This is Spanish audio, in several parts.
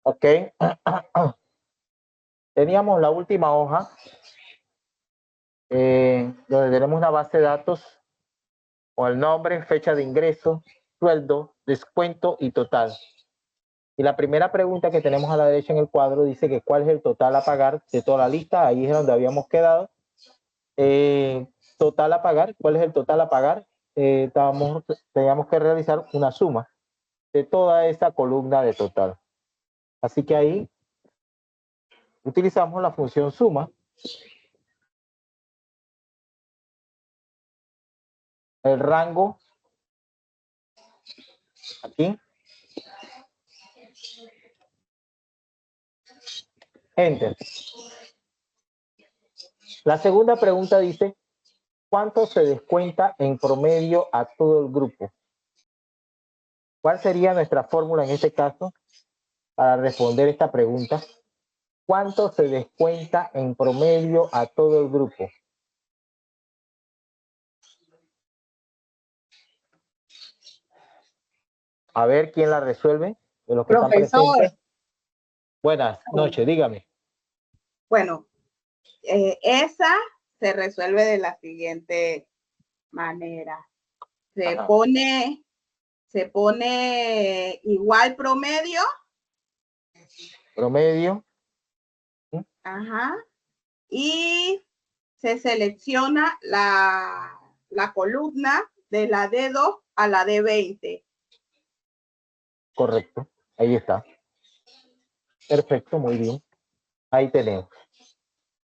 Ok. Teníamos la última hoja donde tenemos una base de datos con el nombre, fecha de ingreso, sueldo, descuento y total. Y la primera pregunta que tenemos a la derecha en el cuadro dice que cuál es el total a pagar de toda la lista. Ahí es donde habíamos quedado. Total a pagar, ¿cuál es el total a pagar? Teníamos que realizar una suma de toda esa columna de total. Así que ahí utilizamos la función suma. El rango aquí. Enter. La segunda pregunta dice, ¿cuánto se descuenta en promedio a todo el grupo? ¿Cuál sería nuestra fórmula en este caso para responder esta pregunta? ¿Cuánto se descuenta en promedio a todo el grupo? A ver quién la resuelve de los que están presentes. Buenas noches, dígame. Bueno, esa se resuelve de la siguiente manera. Se pone igual promedio. Promedio. Ajá. Y se selecciona la columna de la D2 a la D20. Correcto, ahí está. Perfecto, muy bien. Ahí tenemos.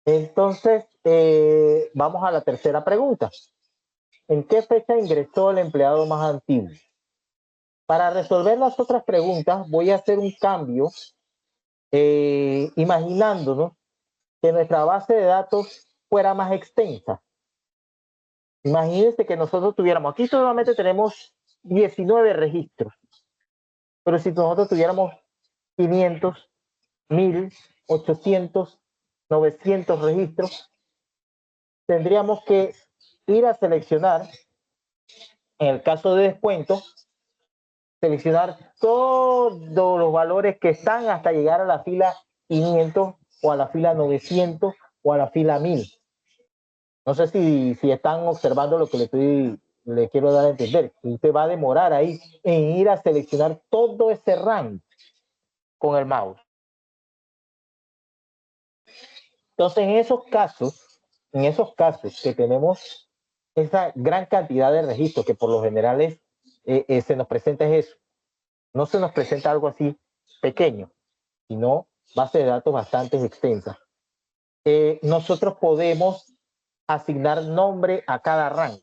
Entonces, vamos a la tercera pregunta. ¿En qué fecha ingresó el empleado más antiguo? Para resolver las otras preguntas, voy a hacer un cambio, imaginándonos que nuestra base de datos fuera más extensa. Imagínense que nosotros tuviéramos, aquí solamente tenemos 19 registros, pero si nosotros tuviéramos 500, 1000, 800, 900 registros, tendríamos que ir a seleccionar, en el caso de descuento, seleccionar todos los valores que están hasta llegar a la fila 500 o a la fila 900 o a la fila 1000. No sé si están observando lo que le quiero dar a entender. Usted va a demorar ahí en ir a seleccionar todo ese rango con el mouse. Entonces, en esos casos que tenemos esa gran cantidad de registros, que por lo general se nos presenta eso, no se nos presenta algo así pequeño, sino base de datos bastante extensas. Nosotros podemos asignar nombre a cada rango.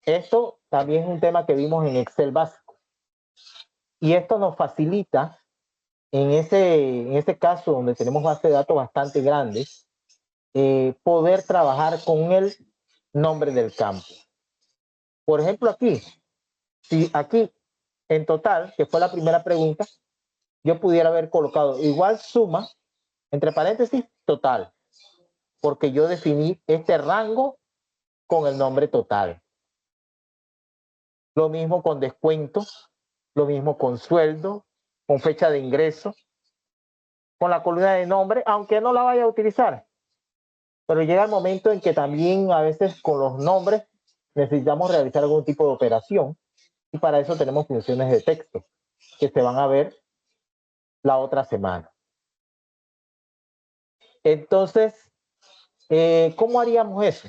Esto también es un tema que vimos en Excel básico. Y esto nos facilita, en ese caso donde tenemos base de datos bastante grandes, poder trabajar con el nombre del campo. Por ejemplo, aquí, si aquí en total, que fue la primera pregunta, yo pudiera haber colocado igual suma, entre paréntesis, total, porque yo definí este rango con el nombre total. Lo mismo con descuento, lo mismo con sueldo, con fecha de ingreso, con la columna de nombre, aunque no la vaya a utilizar. Pero llega el momento en que también a veces con los nombres necesitamos realizar algún tipo de operación y para eso tenemos funciones de texto que se van a ver la otra semana. Entonces, ¿cómo haríamos eso?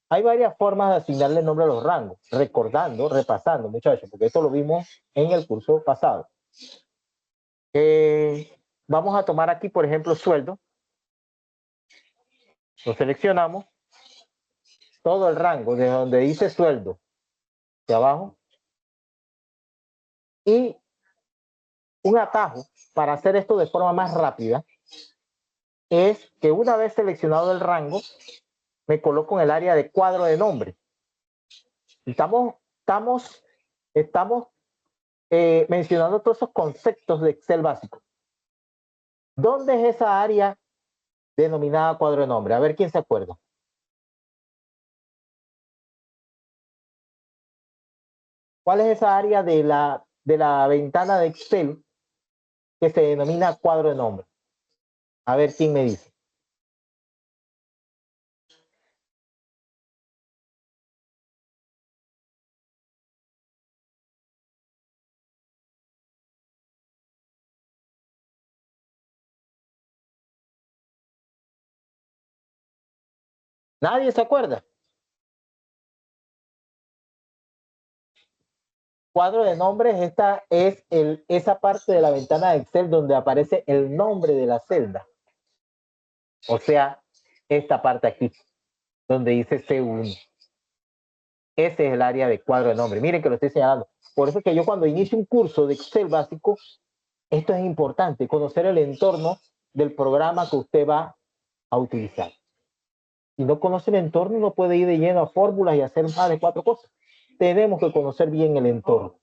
Hay varias formas de asignarle nombre a los rangos, repasando, muchachos, porque esto lo vimos en el curso pasado. Vamos a tomar aquí, por ejemplo, sueldo. Lo seleccionamos. Todo el rango, de donde dice sueldo, de abajo. Y un atajo para hacer esto de forma más rápida es que una vez seleccionado el rango, me coloco en el área de cuadro de nombre. Estamos mencionando todos esos conceptos de Excel básico. ¿Dónde es esa área denominada cuadro de nombre? A ver quién se acuerda. ¿Cuál es esa área de la ventana de Excel que se denomina cuadro de nombre? A ver quién me dice. ¿Nadie se acuerda? Cuadro de nombres, esta es esa parte de la ventana de Excel donde aparece el nombre de la celda. O sea, esta parte aquí, donde dice C1. Ese es el área de cuadro de nombre. Miren que lo estoy señalando. Por eso es que yo cuando inicio un curso de Excel básico, esto es importante, conocer el entorno del programa que usted va a utilizar. Si no conoce el entorno, no puede ir de lleno a fórmulas y hacer más de 4 cosas. Tenemos que conocer bien el entorno.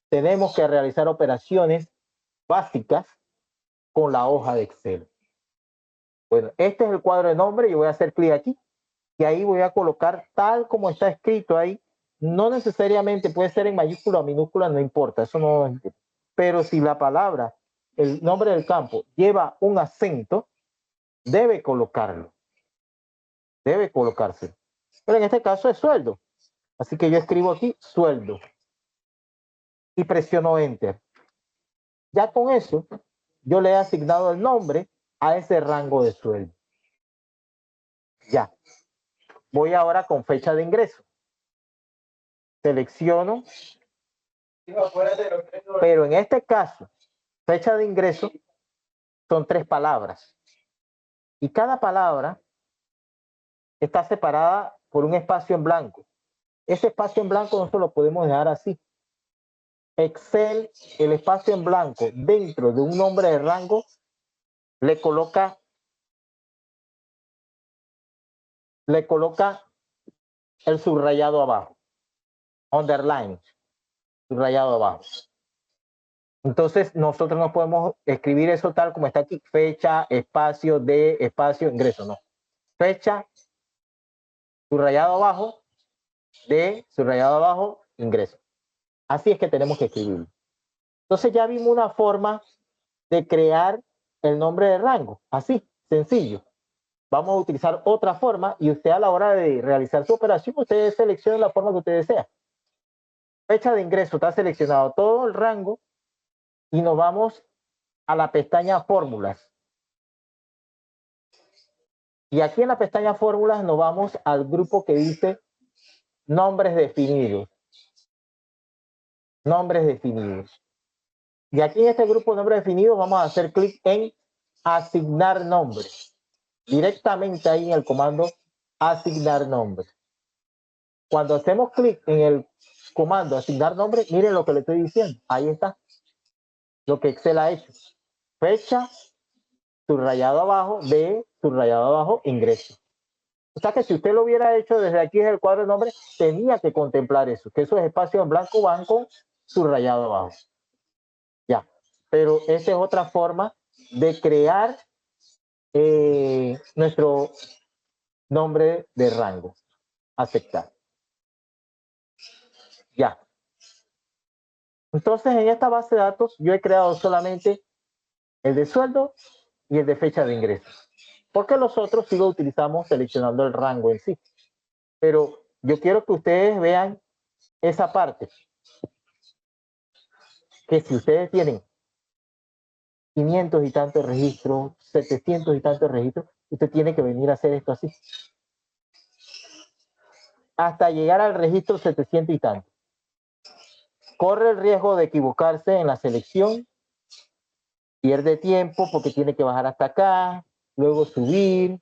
Tenemos que realizar operaciones básicas con la hoja de Excel. Bueno, este es el cuadro de nombre. Yo voy a hacer clic aquí y ahí voy a colocar tal como está escrito ahí. No necesariamente puede ser en mayúscula o minúscula, no importa, eso no. Pero si la palabra, el nombre del campo, lleva un acento, debe colocarlo. Debe colocarse. Pero en este caso es sueldo. Así que yo escribo aquí sueldo y presiono Enter. Ya con eso, yo le he asignado el nombre a ese rango de sueldo. Ya. Voy ahora con fecha de ingreso. Selecciono. Pero en este caso, fecha de ingreso son 3 palabras. Y cada palabra está separada por un espacio en blanco. Ese espacio en blanco no se lo podemos dejar así. Excel, el espacio en blanco dentro de un nombre de rango, le coloca el subrayado abajo. Underline, subrayado abajo. Entonces, nosotros no podemos escribir eso tal como está aquí, fecha, espacio, de, espacio, ingreso, no. Fecha, subrayado abajo, de, subrayado abajo, ingreso. Así es que tenemos que escribirlo. Entonces ya vimos una forma de crear el nombre de rango, así, sencillo. Vamos a utilizar otra forma y usted a la hora de realizar su operación, usted selecciona la forma que usted desea. Fecha de ingreso, está seleccionado todo el rango y nos vamos a la pestaña fórmulas. Y aquí en la pestaña fórmulas nos vamos al grupo que dice nombres definidos. Nombres definidos. Y aquí en este grupo de nombres definidos vamos a hacer clic en asignar nombres. Directamente ahí en el comando asignar nombre. Cuando hacemos clic en el comando asignar nombre, miren lo que le estoy diciendo. Ahí está. Lo que Excel ha hecho. Fecha, subrayado abajo, de, subrayado abajo, ingreso. O sea que si usted lo hubiera hecho desde aquí en el cuadro de nombre, tenía que contemplar eso, que esos espacios en blanco van con subrayado abajo. Ya. Pero esa es otra forma de crear nuestro nombre de rango. Aceptar. Ya. Entonces, en esta base de datos, yo he creado solamente el de sueldo y el de fecha de ingreso. Porque los otros sí lo utilizamos seleccionando el rango en sí. Pero yo quiero que ustedes vean esa parte. Que si ustedes tienen 500 y tantos registros, 700 y tantos registros, usted tiene que venir a hacer esto así. Hasta llegar al registro 700 y tantos. Corre el riesgo de equivocarse en la selección, pierde tiempo porque tiene que bajar hasta acá, luego subir,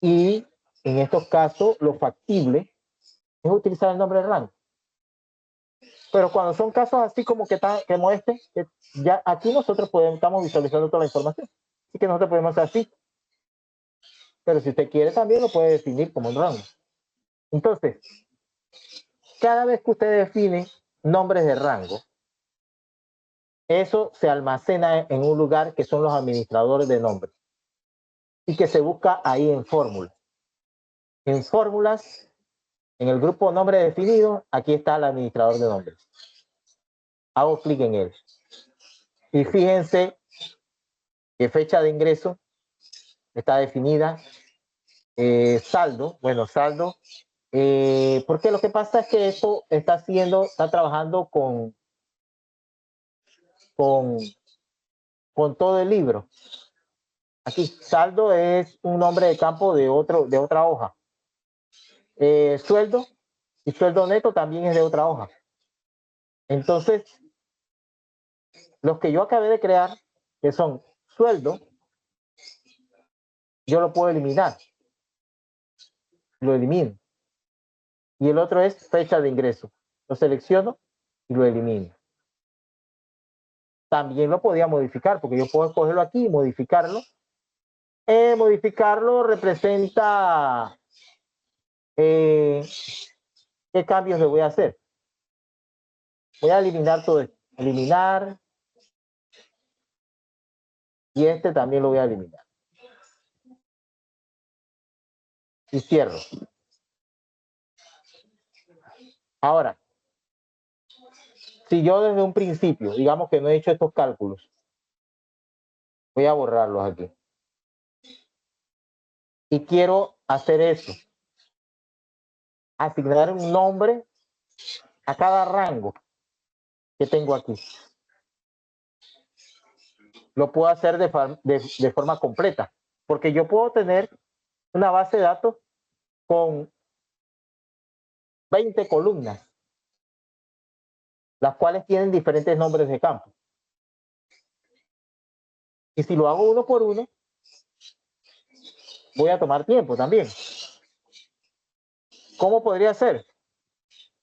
y en estos casos lo factible es utilizar el nombre de rango. Pero cuando son casos así como que muestren, ya aquí nosotros estamos visualizando toda la información. Así que nosotros podemos hacer así. Pero si usted quiere también lo puede definir como un rango. Entonces, cada vez que usted define nombres de rango, Eso se almacena en un lugar que son los administradores de nombres y que se busca ahí en fórmulas. En fórmulas, en el grupo nombre definido, aquí está el administrador de nombres. Hago clic en él. Y fíjense que fecha de ingreso está definida. Saldo, bueno, saldo. Porque lo que pasa es que esto está trabajando con todo el libro. Aquí, saldo es un nombre de campo de otra hoja. Sueldo y sueldo neto también es de otra hoja. Entonces, los que yo acabé de crear, que son sueldo, yo lo puedo eliminar. Lo elimino. Y el otro es fecha de ingreso. Lo selecciono y lo elimino. También lo podía modificar, porque yo puedo escogerlo aquí y modificarlo. Modificarlo representa qué cambios le voy a hacer. Voy a eliminar todo esto. Eliminar. Y este también lo voy a eliminar. Y cierro. Ahora, si yo desde un principio, digamos que no he hecho estos cálculos, voy a borrarlos aquí. Y quiero hacer eso. Asignar un nombre a cada rango que tengo aquí. Lo puedo hacer de forma completa, porque yo puedo tener una base de datos con 20 columnas, las cuales tienen diferentes nombres de campo. Y si lo hago uno por uno, voy a tomar tiempo también. ¿Cómo podría ser?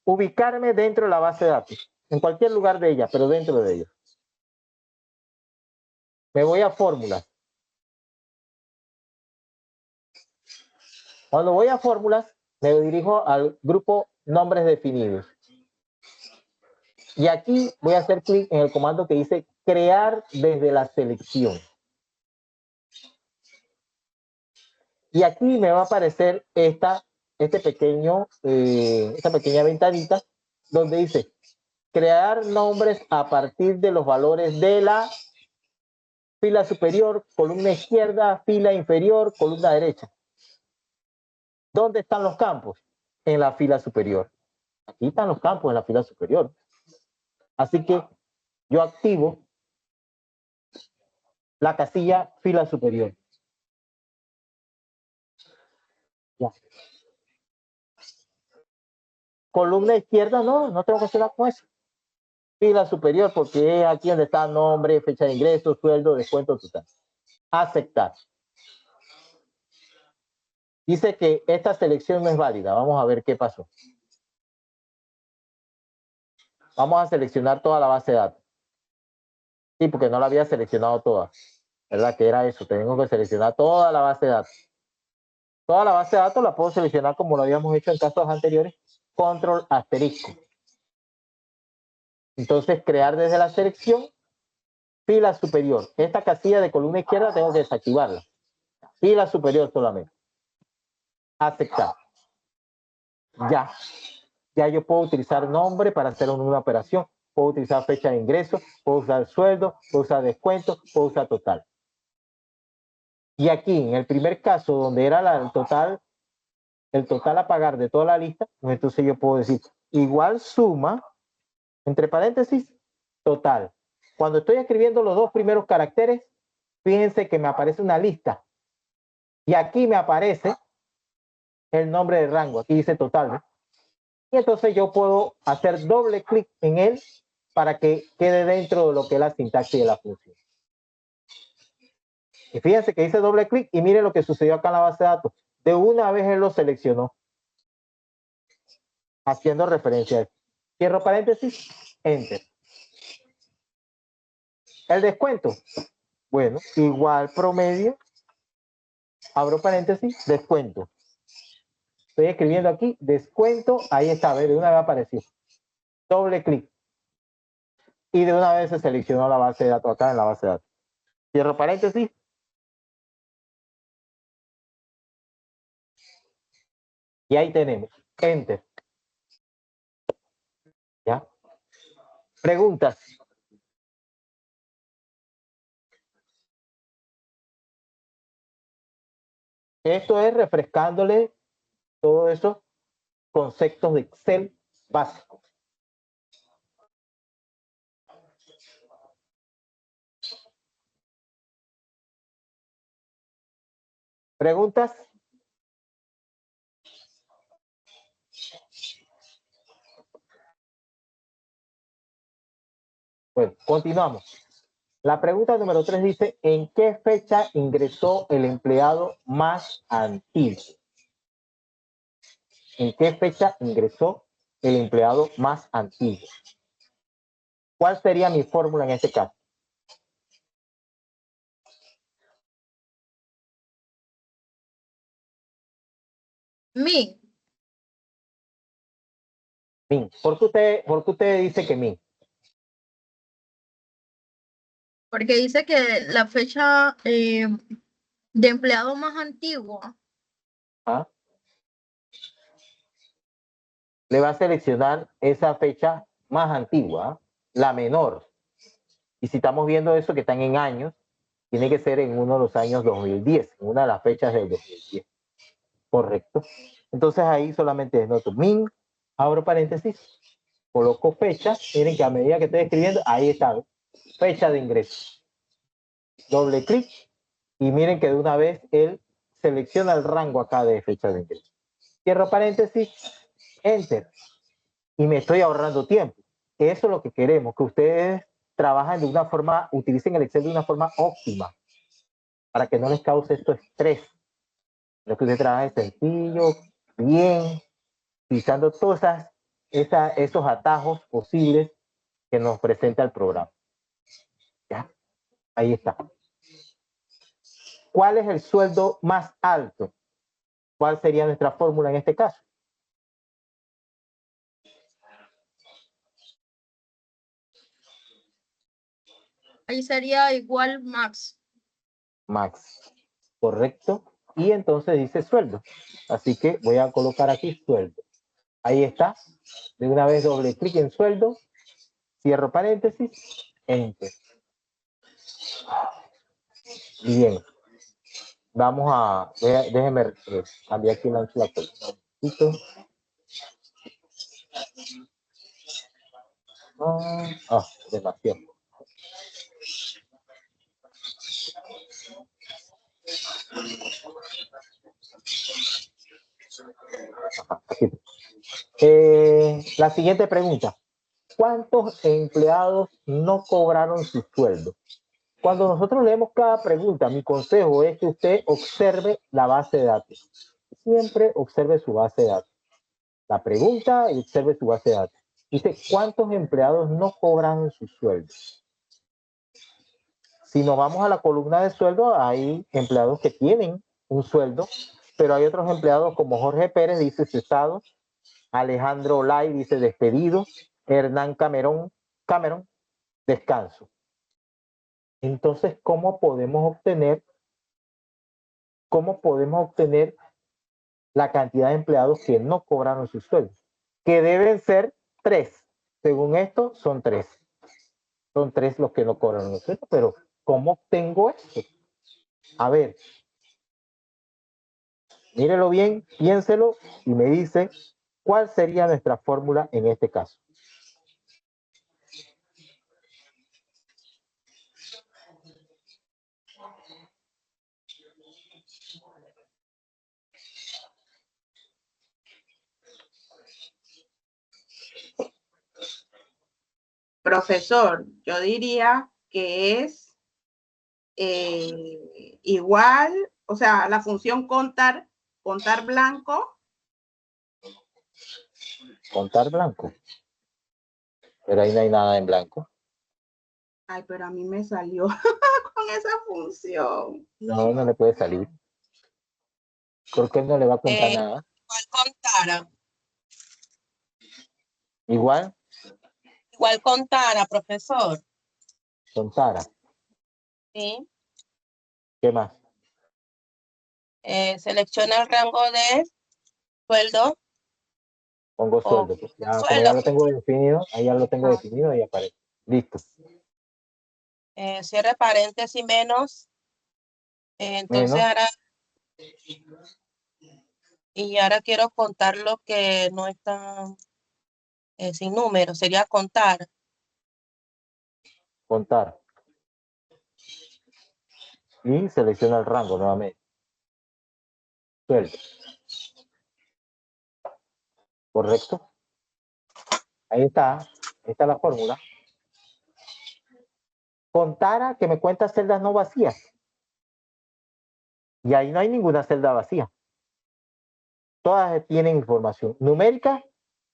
Ubicarme dentro de la base de datos, en cualquier lugar de ella, pero dentro de ella. Me voy a fórmulas. Cuando voy a fórmulas, me dirijo al grupo nombres definidos. Y aquí voy a hacer clic en el comando que dice crear desde la selección. Y aquí me va a aparecer esta pequeña ventanita donde dice crear nombres a partir de los valores de la fila superior, columna izquierda, fila inferior, columna derecha. ¿Dónde están los campos? En la fila superior. Aquí están los campos en la fila superior. Así que yo activo la casilla fila superior. Ya. Columna izquierda, no tengo que hacer nada con eso. Fila superior, porque es aquí donde está nombre, fecha de ingreso, sueldo, descuento total. Aceptar. Dice que esta selección no es válida. Vamos a ver qué pasó. Vamos a seleccionar toda la base de datos. Sí, porque no la había seleccionado toda. ¿Verdad? Que era eso. Tengo que seleccionar toda la base de datos. Toda la base de datos la puedo seleccionar como lo habíamos hecho en casos anteriores. Control asterisco. Entonces, crear desde la selección, fila superior. Esta casilla de columna izquierda tengo que desactivarla. Fila superior solamente. Aceptar. Ya yo puedo utilizar nombre para hacer una operación. Puedo utilizar fecha de ingreso, puedo usar sueldo, puedo usar descuento, puedo usar total. Y aquí, en el primer caso, donde era el total a pagar de toda la lista, pues entonces yo puedo decir igual suma, entre paréntesis, total. Cuando estoy escribiendo los dos primeros caracteres, fíjense que me aparece una lista. Y aquí me aparece el nombre de rango. Aquí dice total, ¿no? Y entonces yo puedo hacer doble clic en él para que quede dentro de lo que es la sintaxis de la función. Y fíjense que hice doble clic y miren lo que sucedió acá en la base de datos. De una vez él lo seleccionó, haciendo referencia a esto. Cierro paréntesis, enter. El descuento, bueno, igual promedio, abro paréntesis, descuento. Estoy escribiendo aquí, descuento, ahí está, de una vez apareció. Doble clic. Y de una vez se seleccionó la base de datos acá en la base de datos. Cierro paréntesis. Y ahí tenemos. Enter. ¿Ya? Preguntas. Esto es refrescándole todos esos conceptos de Excel básicos. ¿Preguntas? Bueno, continuamos. La pregunta número 3 dice, ¿en qué fecha ingresó el empleado más antiguo? ¿En qué fecha ingresó el empleado más antiguo? ¿Cuál sería mi fórmula en este caso? Min, Min. ¿Por qué usted dice que min? porque dice que la fecha de empleado más antiguo. ¿Ah? Le va a seleccionar esa fecha más antigua, la menor. Y si estamos viendo eso que están en años, tiene que ser en uno de los años 2010, en una de las fechas del 2010. Correcto. Entonces ahí solamente denoto min, abro paréntesis, coloco fecha, miren que a medida que estoy escribiendo, ahí está, fecha de ingreso. Doble clic y miren que de una vez él selecciona el rango acá de fecha de ingreso. Cierro paréntesis, enter. Y me estoy ahorrando tiempo. Eso es lo que queremos, que ustedes trabajen de una forma, utilicen el Excel de una forma óptima, para que no les cause esto estrés. Lo que ustedes trabajen sencillo, bien, utilizando todos esos atajos posibles que nos presenta el programa. ¿Ya? Ahí está. ¿Cuál es el sueldo más alto? ¿Cuál sería nuestra fórmula en este caso? Ahí sería igual max. Max. Correcto. Y entonces dice sueldo. Así que voy a colocar aquí sueldo. Ahí está. De una vez doble clic en sueldo. Cierro paréntesis. Enter. Bien. Vamos a... Déjenme cambiar aquí la columna. Demasiado. Aquí. La siguiente pregunta. ¿Cuántos empleados no cobraron su sueldo? Cuando nosotros leemos cada pregunta, mi consejo es que usted observe la base de datos. Siempre observe su base de datos. La pregunta y observe su base de datos. Dice, ¿cuántos empleados no cobraron su sueldo? Si nos vamos a la columna de sueldo, hay empleados que tienen un sueldo, pero hay otros empleados como Jorge Pérez, dice cesado, Alejandro Olay dice despedido, Hernán Cameron, descanso. Entonces, ¿cómo podemos obtener la cantidad de empleados que no cobraron sus sueldos? Que deben ser 3. Según esto, son 3. Son 3 los que no cobran los sueldos, pero ¿cómo obtengo esto? A ver, mírelo bien, piénselo y me dice cuál sería nuestra fórmula en este caso. Profesor, yo diría que es igual, o sea, la función contar blanco. Contar blanco. Pero ahí no hay nada en blanco. Ay, pero a mí me salió con esa función. No, no le puede salir. ¿Por qué no le va a contar nada? Igual contar. Igual. Igual con Tara, profesor. Contara. ¿Sí? ¿Qué más? Selecciona el rango de sueldo. Pongo Oh, sueldo. Pues ya, como sueldo. ya lo tengo definido, ahí ya lo tengo Ah. definido y aparece. Listo. Cierre paréntesis menos. Entonces Menos. ahora, y ahora quiero contar lo que no está sin número, sería contar. Contar. Y selecciona el rango nuevamente. Sueldo. ¿Correcto? Ahí está. Ahí está la fórmula. Contara que me cuenta celdas no vacías. Y ahí no hay ninguna celda vacía. Todas tienen información numérica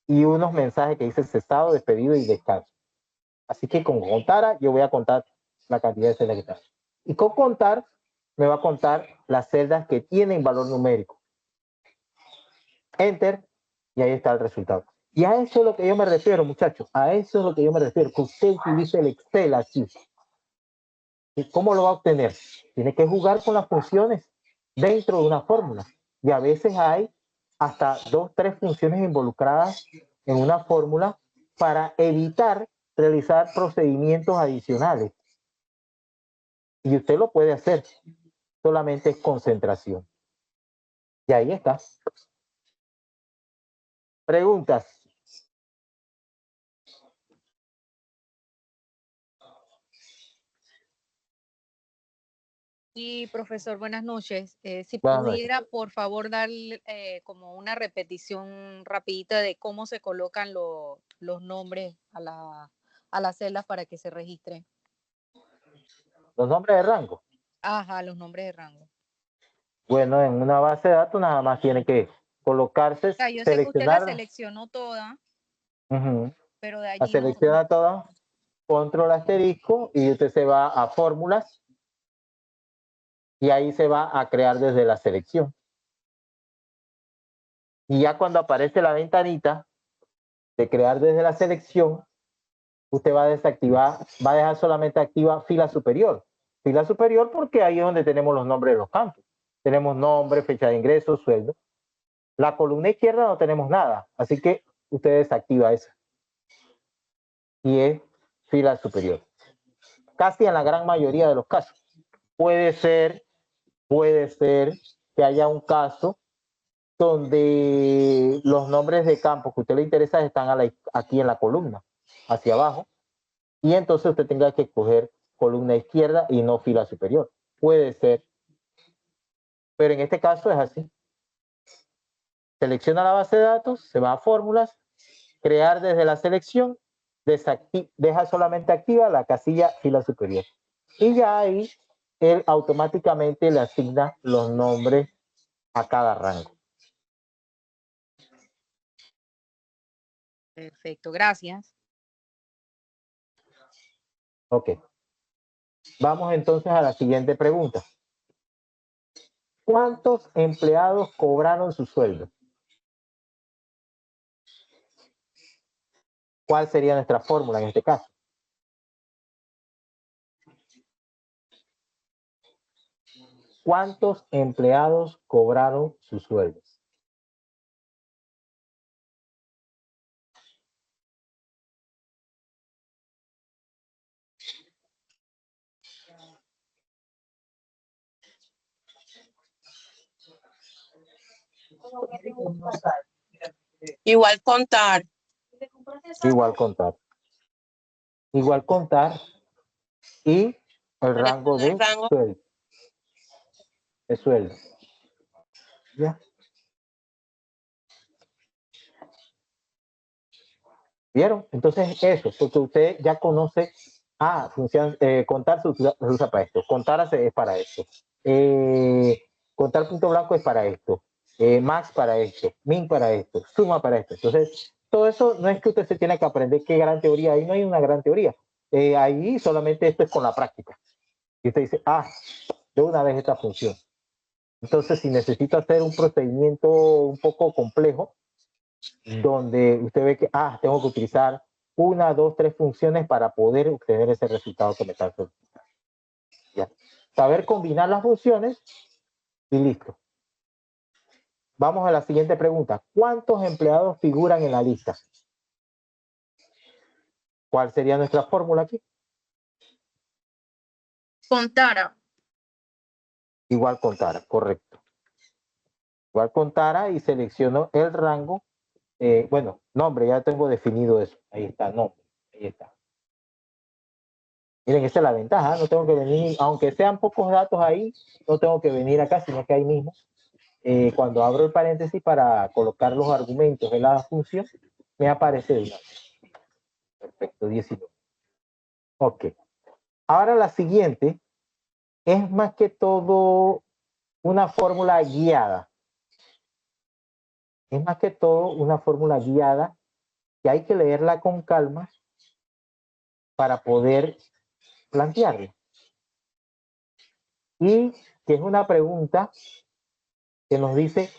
y unos mensajes que dicen cesado, despedido y descanso. Así que con Contara yo voy a contar la cantidad de celdas que están. Y con contar me va a contar las celdas que tienen valor numérico. Enter y ahí está el resultado. Y a eso es lo que yo me refiero, muchachos. A eso es lo que yo me refiero. Que usted utilice el Excel aquí. ¿Y cómo lo va a obtener? Tiene que jugar con las funciones dentro de una fórmula. Y a veces hay hasta 2, 3 funciones involucradas en una fórmula para evitar realizar procedimientos adicionales. Y usted lo puede hacer. Solamente es concentración. Y ahí está. Preguntas. Sí, profesor, buenas noches. Si Buenas noches. pudiera, por favor, dar como una repetición rapidita de cómo se colocan los nombres a las celdas para que se registren. Los nombres de rango. Ajá, los nombres de rango. Bueno, en una base de datos nada más tiene que colocarse, O sea, yo sé que usted la seleccionar. seleccionó toda, Ujú. pero de La allí selecciona toda, control asterisco y usted se va a fórmulas y ahí se va a crear desde la selección. Y ya cuando aparece la ventanita de crear desde la selección, usted va a desactivar, va a dejar solamente activa fila superior. Fila superior porque ahí es donde tenemos los nombres de los campos. Tenemos nombre, fecha de ingreso, sueldo. La columna izquierda no tenemos nada, así que usted desactiva esa. Y es fila superior. Casi en la gran mayoría de los casos. Puede ser que haya un caso donde los nombres de campos que a usted le interesa están aquí en la columna, hacia abajo, y entonces usted tenga que escoger columna izquierda y no fila superior. Puede ser, pero en este caso es así. Selecciona la base de datos, se va a fórmulas, crear desde la selección, deja solamente activa la casilla fila superior. Y ya ahí él automáticamente le asigna los nombres a cada rango. perfecto, gracias. Ok. Vamos entonces a la siguiente pregunta. ¿Cuántos empleados cobraron su sueldo? ¿Cuál sería nuestra fórmula en este caso? ¿Cuántos empleados cobraron sus sueldos? Igual contar. Igual contar. Igual contar y el rango de El rango. sueldo. De sueldo. ¿Ya? ¿Vieron? Entonces eso, porque usted ya conoce, contar se usa para esto, contar es para esto, contar punto blanco es para esto, max para esto, min para esto, suma para esto. Entonces, todo eso no es que usted se tiene que aprender qué gran teoría, ahí no hay una gran teoría, ahí solamente esto es con la práctica. Y usted dice, de una vez esta función. Entonces, si necesito hacer un procedimiento un poco complejo, donde usted ve que tengo que utilizar una, dos, tres funciones para poder obtener ese resultado que me está solicitando. Ya. Saber combinar las funciones y listo. Vamos a la siguiente pregunta. ¿Cuántos empleados figuran en la lista? ¿Cuál sería nuestra fórmula aquí? Contara. Igual contara, correcto. Igual contara y selecciono el rango. Bueno, nombre, ya tengo definido eso. Ahí está, nombre. Ahí está. Miren, esa es la ventaja. No tengo que venir, aunque sean pocos datos ahí, no tengo que venir acá, sino que ahí mismo. Cuando abro el paréntesis para colocar los argumentos de la función, me aparece de una vez. Perfecto, 19. Ok. Ahora la siguiente es más que todo una fórmula guiada. Es más que todo una fórmula guiada que hay que leerla con calma para poder plantearla. Y que es una pregunta que nos dice,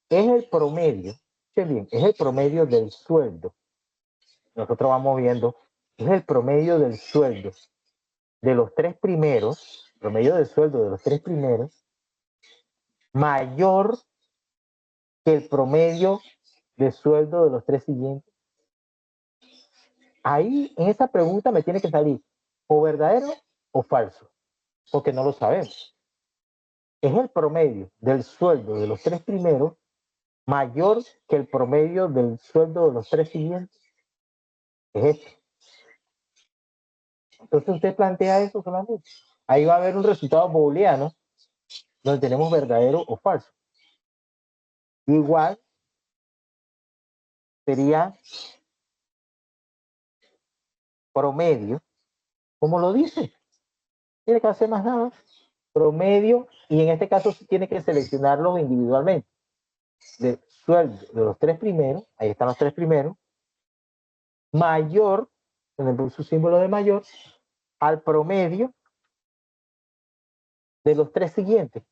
¿es el promedio? Escuchen bien, es el promedio del sueldo. Nosotros vamos viendo, es el promedio del sueldo de los tres primeros, promedio del sueldo de los tres primeros, mayor que el promedio de sueldo de los tres siguientes. Ahí, en esa pregunta me tiene que salir o verdadero o falso, porque no lo sabemos. Es el promedio del sueldo de los tres primeros mayor que el promedio del sueldo de los tres siguientes. Es esto. Entonces usted plantea eso solamente. Ahí va a haber un resultado booleano donde tenemos verdadero o falso. Igual sería promedio, como lo dice. Tiene que hacer más nada. Promedio, y en este caso tiene que seleccionarlos individualmente. De sueldo de los tres primeros, ahí están los tres primeros, mayor, con su símbolo de mayor, al promedio de los tres siguientes.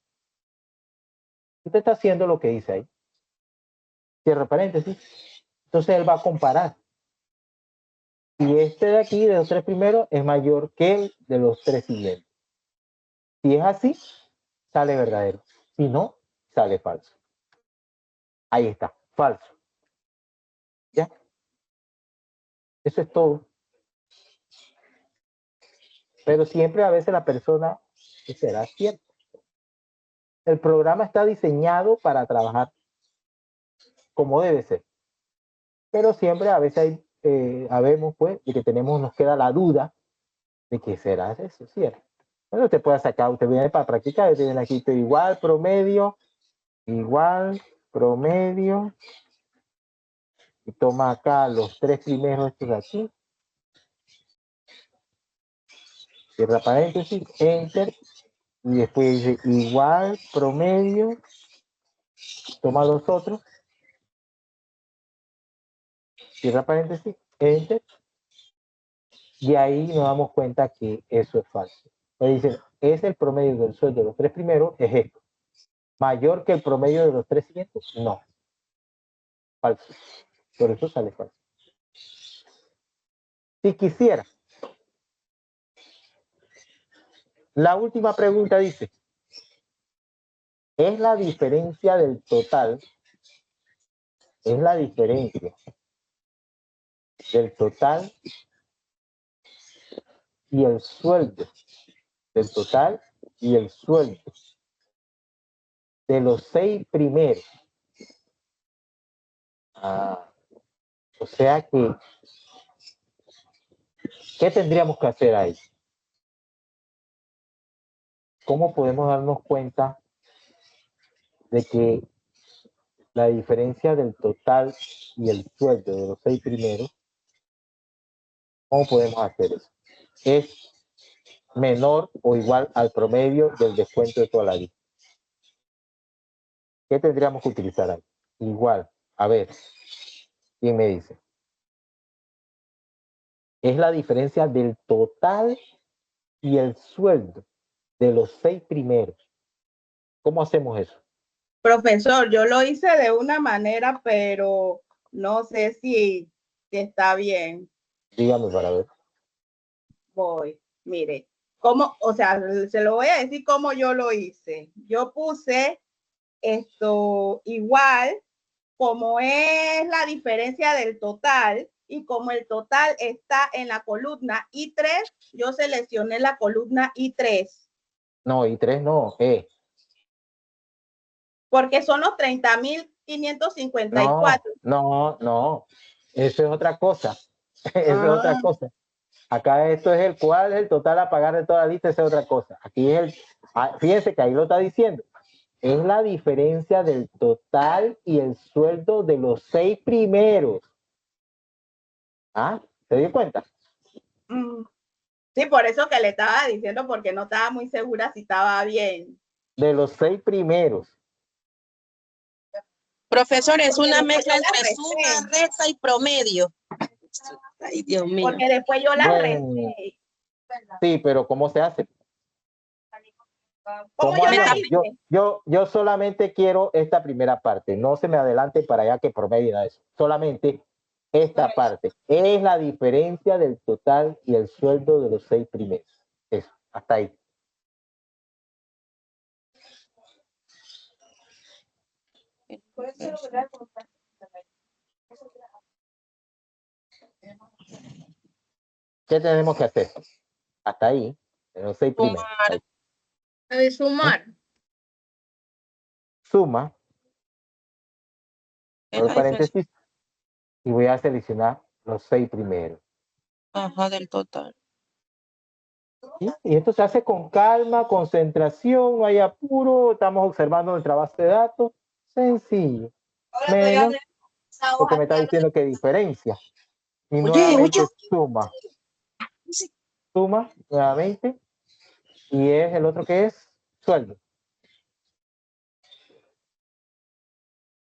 Usted está haciendo lo que dice ahí. Cierra paréntesis. Entonces él va a comparar. Y este de aquí, de los tres primeros, es mayor que el de los tres siguientes. Si es así, sale verdadero. Si no, sale falso. Ahí está, falso. ¿Ya? Eso es todo. Pero siempre a veces la persona será cierto. El programa está diseñado para trabajar como debe ser. Pero siempre a veces habemos pues de que nos queda la duda de que será eso, ¿cierto? Bueno, usted puede sacar, usted viene para practicar, usted viene aquí, igual promedio, y toma acá los tres primeros estos de aquí, cierra paréntesis, enter, y después dice igual promedio, toma los otros, cierra paréntesis, enter, y ahí nos damos cuenta que eso es falso. Entonces dicen, es el promedio del sueldo de los tres primeros, es esto. ¿Mayor que el promedio de los tres siguientes? No. Falso. Por eso sale falso. Si quisiera. La última pregunta dice, ¿es la diferencia del total? ¿Es la diferencia del total y el sueldo? Del total y el sueldo de los seis primeros. O sea que, ¿qué tendríamos que hacer ahí? ¿Cómo podemos darnos cuenta de que la diferencia del total y el sueldo de los seis primeros, cómo podemos hacer eso? Es menor o igual al promedio del descuento de toda la vida. ¿Qué tendríamos que utilizar ahí? Igual, a ver, ¿quién me dice? Es la diferencia del total y el sueldo de los seis primeros. ¿Cómo hacemos eso? Profesor, yo lo hice de una manera, pero no sé si está bien. Dígame para ver. Voy, mire, cómo, o sea, se lo voy a decir cómo yo lo hice. Yo puse esto igual, como es la diferencia del total, y como el total está en la columna I3, yo seleccioné la columna I3. No, I3 no, Porque son los 30.554. No. Eso es otra cosa. Eso es Ah. otra cosa. Acá esto es cuál es el total a pagar de toda la lista, esa es otra cosa. Aquí es fíjense que ahí lo está diciendo. Es la diferencia del total y el sueldo de los 6 primeros. ¿Ah? ¿Se dio cuenta? Sí, por eso que le estaba diciendo, porque no estaba muy segura si estaba bien. De los 6 primeros. Profesor, es Porque una después mezcla yo la entre resté. suma, resta y promedio. Ay, Dios mío. Porque después yo la Bueno, resté. sí, pero ¿cómo se hace? ¿Cómo ¿Cómo yo la haríamos? hice? Yo solamente quiero esta primera parte. No se me adelante para allá que promedie nada de eso. Solamente esta parte. Es la diferencia del total y el sueldo de los 6 primeros. Eso, hasta ahí. ¿Qué tenemos que hacer? Hasta ahí. En los 6 primeros. Sumar. Ahí. Sumar. Suma. Es Abro la diferencia. paréntesis. Y voy a seleccionar los 6 primeros. Ajá, del total. ¿Sí? Y esto se hace con calma, concentración, no hay apuro, estamos observando nuestra base de datos, sencillo. Menos porque me está diciendo que diferencia. Y nuevamente suma. Suma nuevamente. Y es el otro que es sueldo.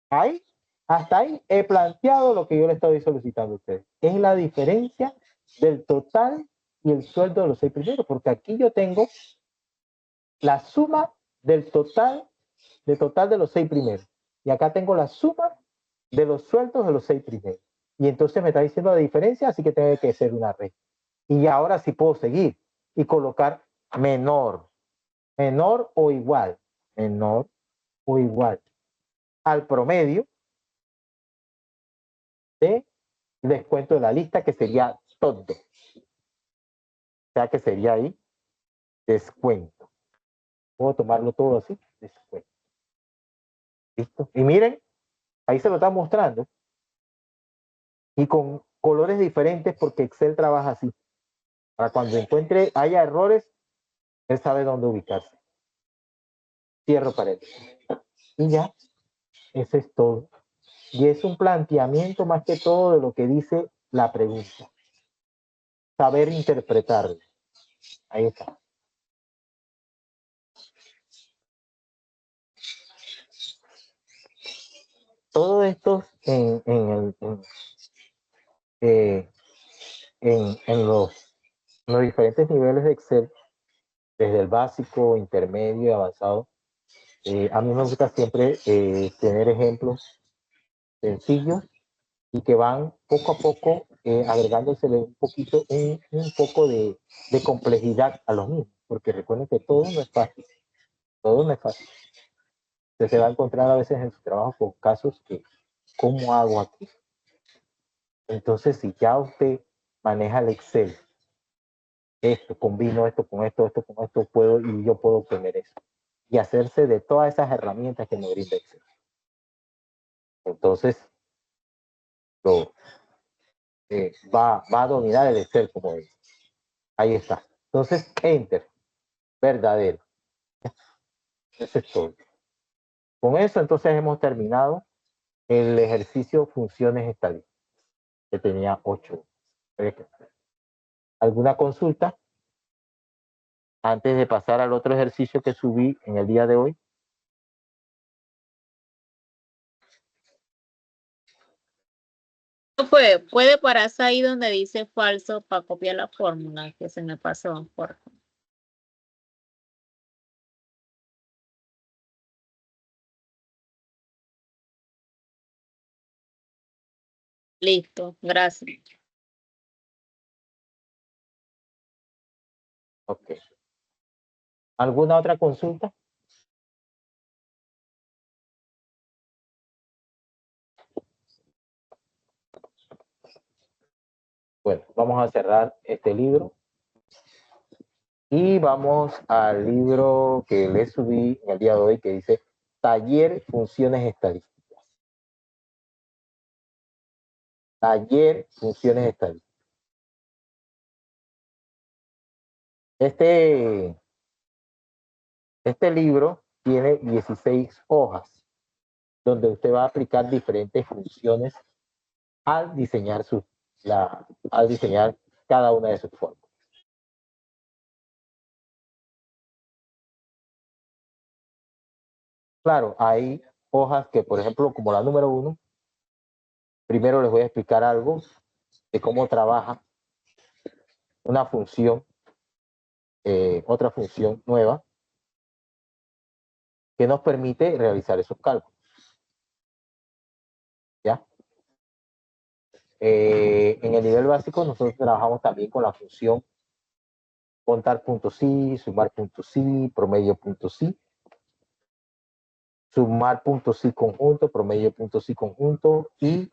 Ahí, hasta ahí he planteado lo que yo le estoy solicitando a ustedes. Es la diferencia del total y el sueldo de los 6 primeros, porque aquí yo tengo la suma del total de los 6 primeros. Y acá tengo la suma de los sueldos de los 6 primeros. Y entonces me está diciendo la diferencia, así que tiene que ser una red. Y ahora sí puedo seguir y colocar menor o igual, menor o igual al promedio de descuento de la lista, que sería todo. O sea que sería ahí descuento. Puedo tomarlo todo así, descuento. ¿Listo? Y miren, ahí se lo está mostrando. Y con colores diferentes porque Excel trabaja así. Para cuando encuentre, haya errores, él sabe dónde ubicarse. Cierro paréntesis. Y ya, eso es todo. Y es un planteamiento más que todo de lo que dice la pregunta. Saber interpretarlo. Ahí está. Todo esto en los diferentes niveles de Excel, desde el básico, intermedio y avanzado, a mí me gusta siempre tener ejemplos sencillos y que van poco a poco agregándosele un poco de complejidad a los mismos, porque recuerden que todo no es fácil, todo no es fácil. Usted se va a encontrar a veces en su trabajo con casos que, ¿cómo hago aquí? Entonces, si ya usted maneja el Excel, esto, combino esto con esto, esto con esto, y yo puedo obtener eso. Y hacerse de todas esas herramientas que me brinda Excel. Entonces, va a dominar el Excel, como dice. Ahí está. Entonces, Enter, verdadero. Eso es todo. Con eso, entonces, hemos terminado el ejercicio funciones estadísticas, que tenía 8. ¿Alguna consulta? Antes de pasar al otro ejercicio que subí en el día de hoy. Puede pararse ahí donde dice falso para copiar la fórmula que se me pasó. Listo, gracias. Ok. ¿Alguna otra consulta? Bueno, vamos a cerrar este libro y vamos al libro que le subí en el día de hoy que dice Taller Funciones Estadísticas. Taller Funciones Estadísticas. Este libro tiene 16 hojas donde usted va a aplicar diferentes funciones al diseñar al diseñar cada una de sus formas. Claro, hay hojas que, por ejemplo, como la número 1, primero les voy a explicar algo de cómo trabaja una función, otra función nueva que nos permite realizar esos cálculos. ¿Ya? En el nivel básico nosotros trabajamos también con la función contar puntos sí, sumar puntos sí, promedio puntos sí, sumar puntos sí conjunto, promedio puntos sí conjunto y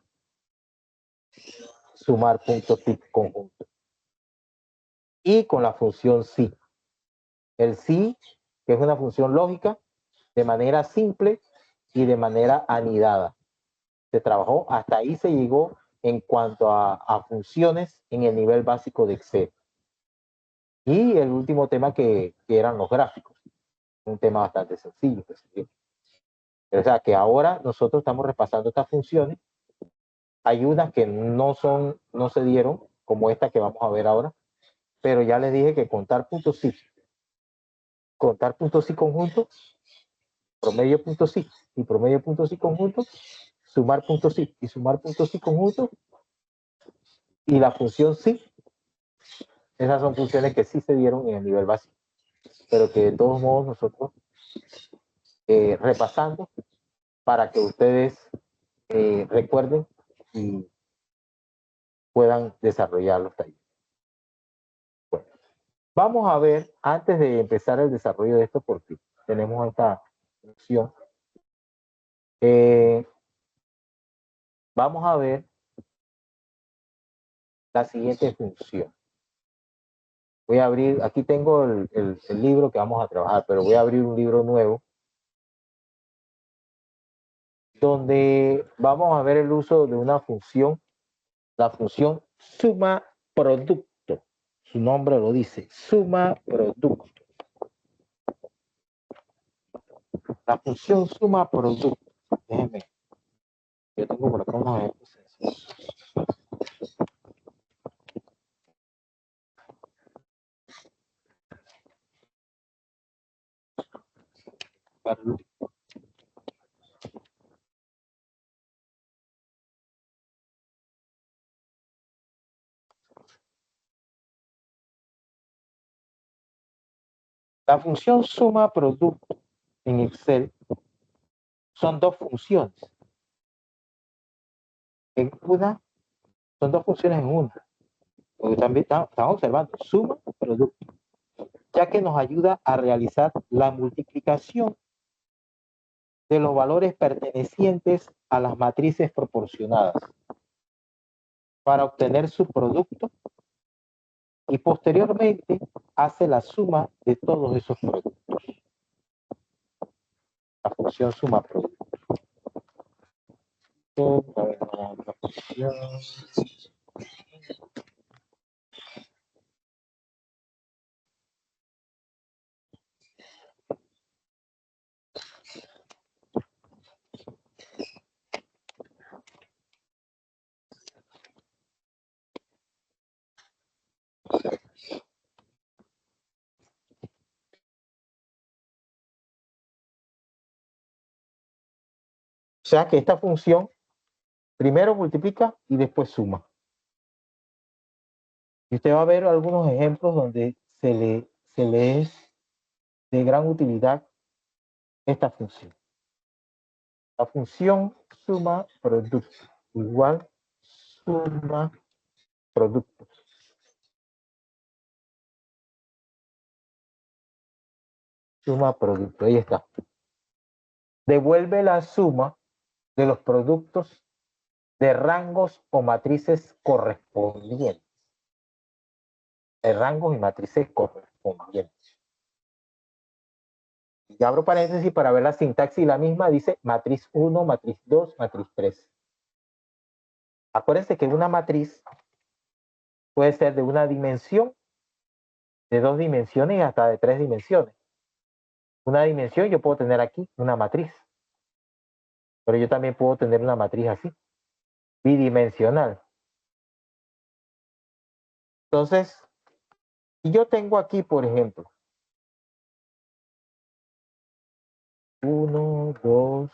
sumar puntos sí conjunto. Y con la función sí. El sí, que es una función lógica, de manera simple y de manera anidada. Se trabajó, hasta ahí se llegó en cuanto a funciones en el nivel básico de Excel. Y el último tema que eran los gráficos. Un tema bastante sencillo. O sea que ahora nosotros estamos repasando estas funciones. Hay unas que no se dieron, como esta que vamos a ver ahora, pero ya les dije que contar puntos sí conjunto, promedio puntos sí y promedio puntos sí conjunto, sumar puntos sí y sumar puntos sí conjunto, y la función sí, esas son funciones que sí se dieron en el nivel básico, pero que de todos modos nosotros repasando para que ustedes recuerden y puedan desarrollar los talleres. Bueno, vamos a ver, antes de empezar el desarrollo de esto, porque tenemos esta función, vamos a ver la siguiente función. Voy a abrir, aquí tengo el libro que vamos a trabajar, pero voy a abrir un libro nuevo donde vamos a ver el uso de una función, la función suma producto. Su nombre lo dice, suma producto. La función suma producto. Déjenme. Yo tengo por acá unos ejemplos sencillos. La función suma producto en Excel son dos funciones. Son dos funciones en una. Porque también estamos observando suma producto, ya que nos ayuda a realizar la multiplicación de los valores pertenecientes a las matrices proporcionadas para obtener su producto y posteriormente hace la suma de todos esos productos. La función suma producto. La función O sea que esta función primero multiplica y después suma. Y usted va a ver algunos ejemplos donde se le es de gran utilidad esta función. La función suma producto igual suma productos. Suma producto, ahí está. Devuelve la suma de los productos de rangos o matrices correspondientes. De rangos y matrices correspondientes. Y abro paréntesis para ver la sintaxis, la misma dice matriz 1, matriz 2, matriz 3. Acuérdense que una matriz puede ser de una dimensión, de 2 dimensiones y hasta de 3 dimensiones. Una dimensión yo puedo tener aquí una matriz, pero yo también puedo tener una matriz así, bidimensional. Entonces, si yo tengo aquí, por ejemplo, 1, 2,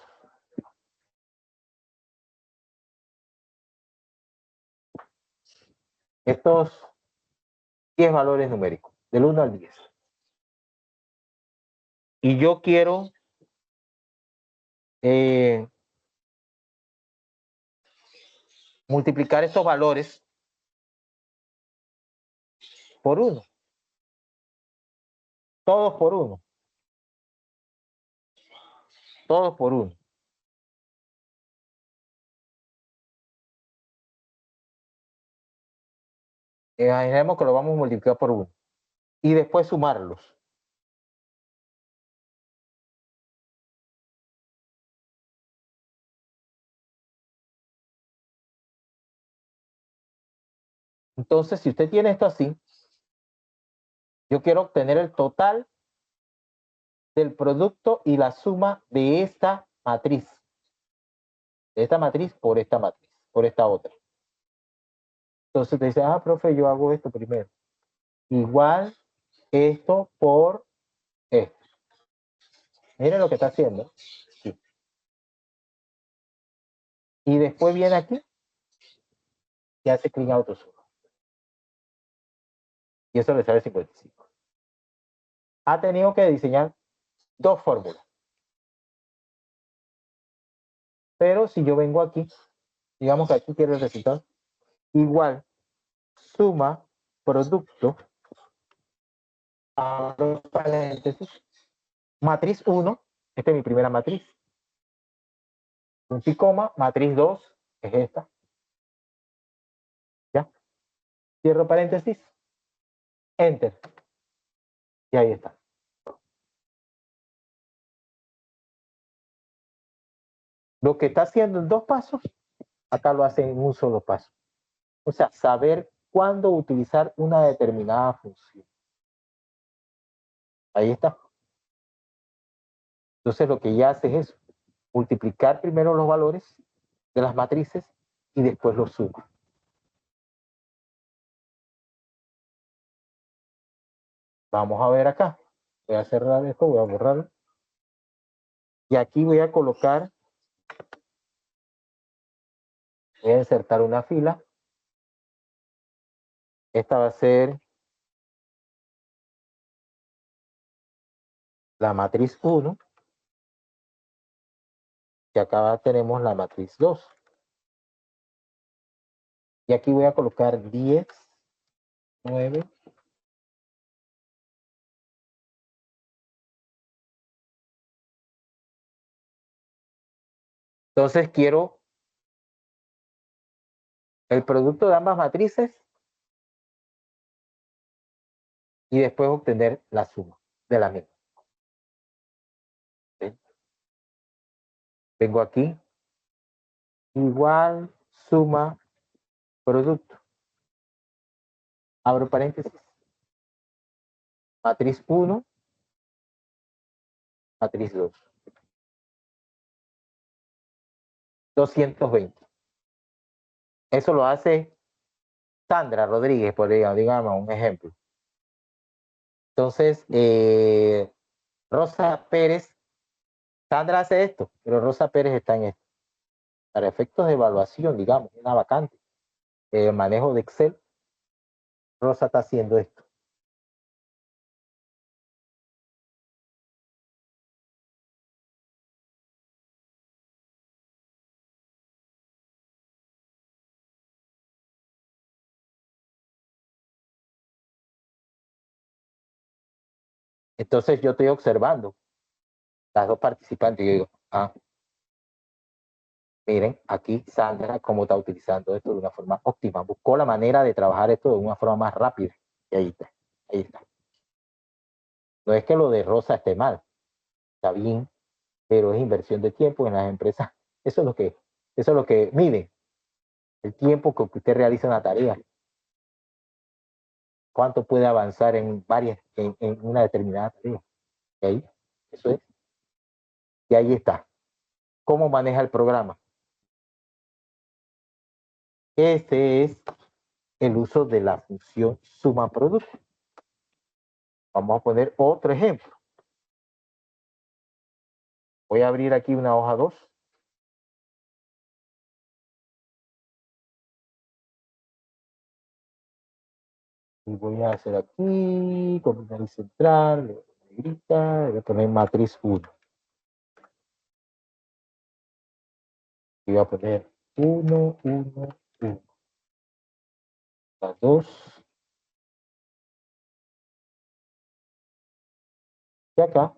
estos 10 valores numéricos, del 1 al 10. Y yo quiero multiplicar estos valores por 1. Todos por 1. Todos por 1. Imaginemos que lo vamos a multiplicar por 1. Y después sumarlos. Entonces, si usted tiene esto así, yo quiero obtener el total del producto y la suma de esta matriz. De esta matriz, por esta otra. Entonces te dice, profe, yo hago esto primero. Igual esto por esto. Miren lo que está haciendo. Sí. Y después viene aquí y hace clic en autosuma. Y eso le sale 55. Ha tenido que diseñar 2 fórmulas. Pero si yo vengo aquí, digamos que aquí quiero el resultado, igual suma producto, abro paréntesis, matriz 1, esta es mi primera matriz, punto y coma, matriz 2, es esta, ya, cierro paréntesis, enter, y ahí está. Lo que está haciendo en 2 pasos, acá lo hace en un solo paso. O sea, saber cuándo utilizar una determinada función. Ahí está. Entonces lo que ya hace es multiplicar primero los valores de las matrices y después los suma. Vamos a ver acá. Voy a cerrar esto, voy a borrarlo. Y aquí voy a colocar, voy a insertar una fila. Esta va a ser la matriz 1. Y acá tenemos la matriz 2. Y aquí voy a colocar 10, 9. Entonces quiero el producto de ambas matrices y después obtener la suma de la misma. ¿Sí? Vengo aquí, igual suma producto. Abro paréntesis. Matriz 1, matriz 2. 220. Eso lo hace Sandra Rodríguez, por digamos, un ejemplo. Entonces, Rosa Pérez, Sandra hace esto, pero Rosa Pérez está en esto. Para efectos de evaluación, digamos, una vacante, manejo de Excel, Rosa está haciendo esto. Entonces yo estoy observando las dos participantes y yo digo, miren, aquí Sandra cómo está utilizando esto de una forma óptima. Buscó la manera de trabajar esto de una forma más rápida. Y ahí está, ahí está. No es que lo de Rosa esté mal, está bien, pero es inversión de tiempo en las empresas. Eso es lo que miden, el tiempo que usted realiza una tarea. Cuánto puede avanzar en una determinada tarea. Y ahí, eso es. Y ahí está. ¿Cómo maneja el programa? Este es el uso de la función suma producto. Vamos a poner otro ejemplo. Voy a abrir aquí una hoja 2. Y voy a hacer aquí, combinar central, negrita, voy a poner matriz 1. Y voy a poner 1, 1, 1. Las 2. Y acá.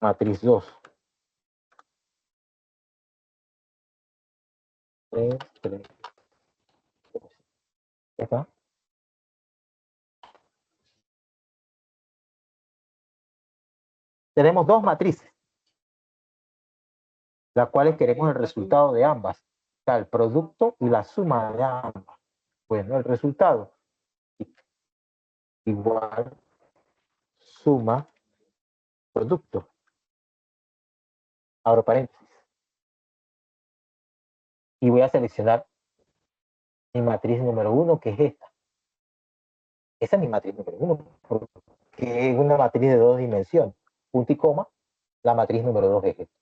Matriz 2. 3, 3. Y acá. Tenemos dos matrices, las cuales queremos el resultado de ambas. O sea, el producto y la suma de ambas. Bueno, el resultado igual suma producto. Abro paréntesis. Y voy a seleccionar mi matriz número 1, que es esta. Esa es mi matriz número 1, porque es una matriz de 2 dimensiones. Punto y coma, la matriz número 2 es esta.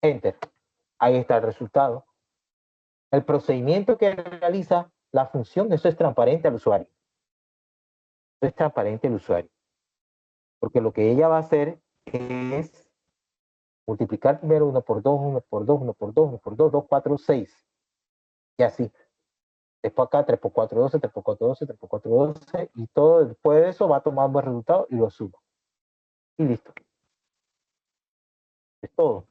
Enter. Ahí está el resultado. El procedimiento que realiza la función, eso es transparente al usuario. Eso es transparente al usuario. Porque lo que ella va a hacer es multiplicar primero 1 por 2, 1 por 2, 1 por 2, 1 por 2, 2, 4, 6. Y así. Después acá 3 por 4, 12, 3 por 4, 12, 3 por 4, 12. Y todo después de eso va tomando el resultado y lo suma. Y listo. Es todo.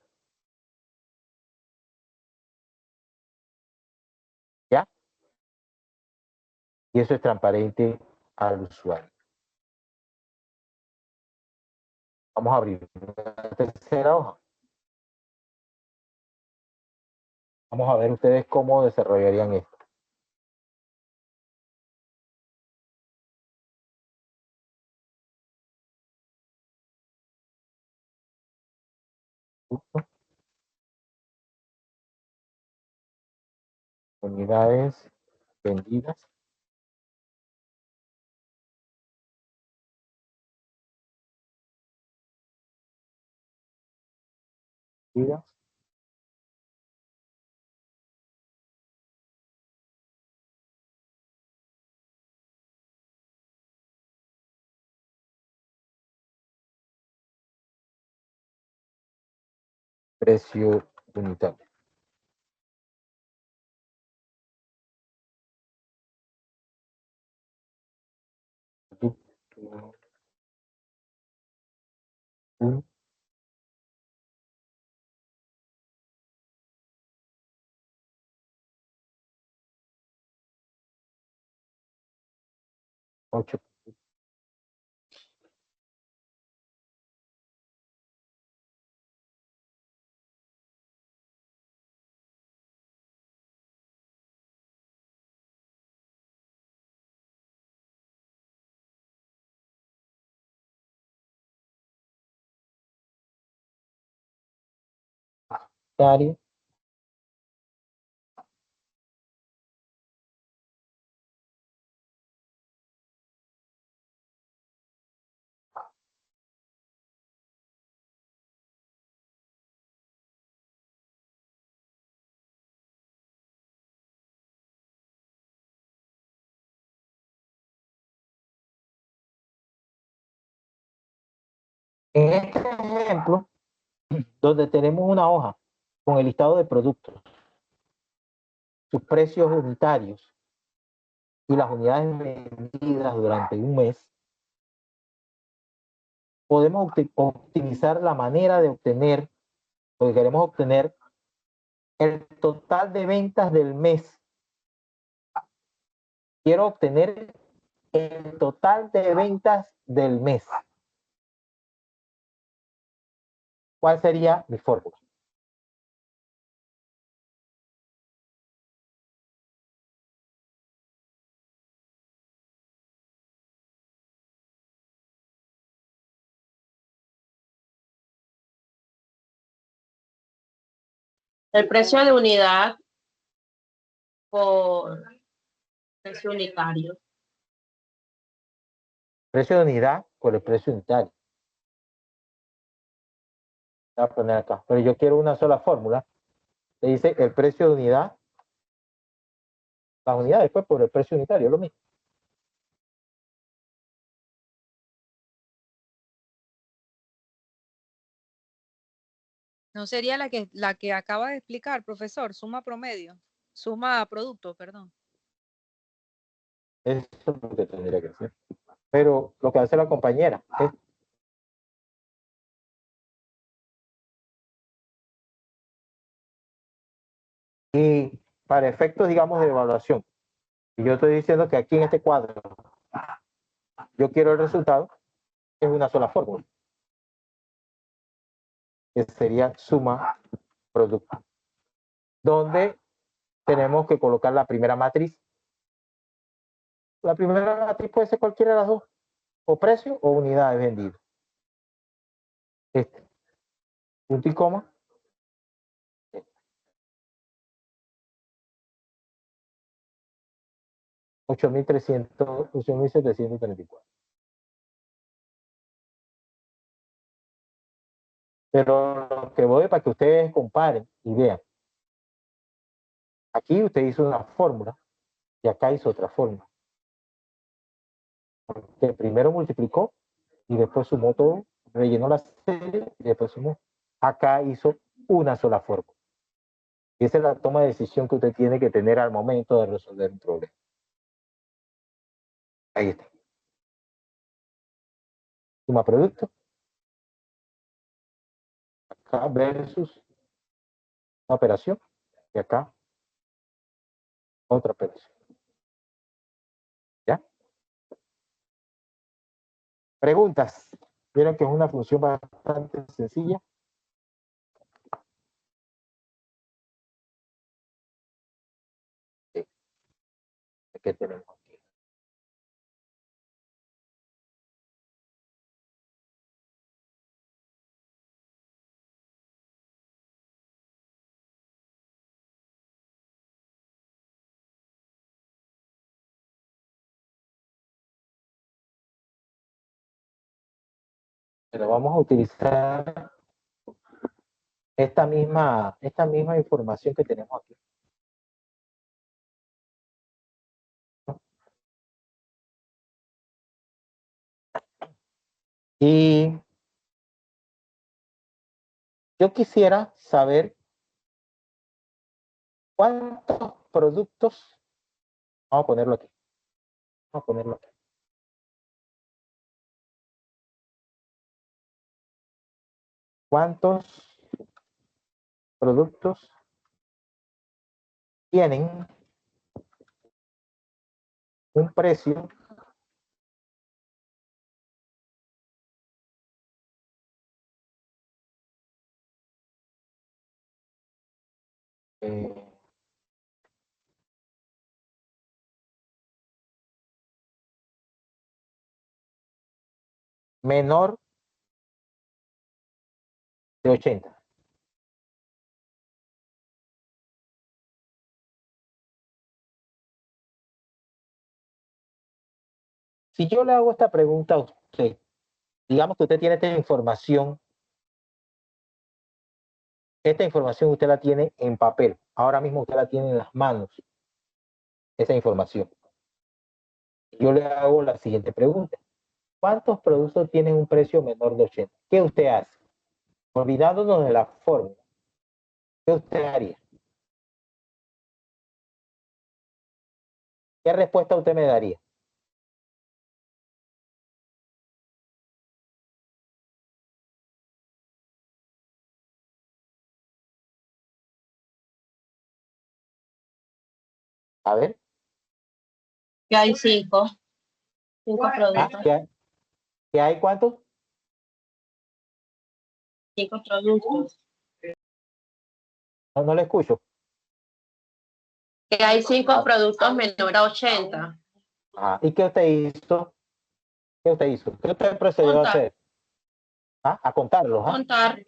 ¿Ya? Y eso es transparente al usuario. Vamos a abrir la tercera hoja. Vamos a ver ustedes cómo desarrollarían esto. Unidades vendidas. Precio unitario. Un, 8. Unitario. En este ejemplo, donde tenemos una hoja con el listado de productos, sus precios unitarios y las unidades vendidas durante un mes, podemos optimizar la manera de obtener, porque queremos obtener el total de ventas del mes. Quiero obtener el total de ventas del mes. ¿Cuál sería mi fórmula? El precio de unidad por precio unitario. Precio de unidad por el precio unitario. Voy a poner acá, pero yo quiero una sola fórmula. Le dice el precio de unidad, la unidad después por el precio unitario, lo mismo. No sería la que acaba de explicar, profesor, suma promedio, suma producto, perdón. Eso es lo que tendría que hacer. Pero lo que hace la compañera es y para efectos, digamos, de evaluación. Y yo estoy diciendo que aquí en este cuadro yo quiero el resultado, es una sola fórmula, que sería suma producto, donde tenemos que colocar la primera matriz. La primera matriz puede ser cualquiera de las dos, o precio o unidades vendidas. Este, punto y coma. 8.734. Pero lo que voy para que ustedes comparen y vean. Aquí usted hizo una fórmula y acá hizo otra fórmula. Porque primero multiplicó y después sumó todo, rellenó la serie y después sumó. Acá hizo una sola fórmula. Y esa es la toma de decisión que usted tiene que tener al momento de resolver un problema. Ahí está. Suma producto. Acá versus una operación. Y acá otra operación. ¿Ya? Preguntas. Vieron que es una función bastante sencilla. Sí. ¿Qué tenemos aquí? Pero vamos a utilizar esta misma información que tenemos aquí. Y yo quisiera saber cuántos productos, vamos a ponerlo aquí, vamos a ponerlo aquí. ¿Cuántos productos tienen un precio menor de 80? Si yo le hago esta pregunta a usted, digamos que usted tiene esta información usted la tiene en papel, ahora mismo usted la tiene en las manos, esa información. Yo le hago la siguiente pregunta. ¿Cuántos productos tienen un precio menor de 80? ¿Qué usted hace? Olvidándonos de la fórmula. ¿Qué usted haría? ¿Qué respuesta usted me daría? A ver, Que hay cinco ¿ah? productos, ¿Qué hay cuántos? 5 productos. No, no le escucho. Que hay 5 productos menor a 80. Ajá. ¿Y qué usted hizo? ¿Qué usted hizo? ¿Qué usted procedió a Contar. hacer? ¿Ah? A contarlos, ¿ah? Contar,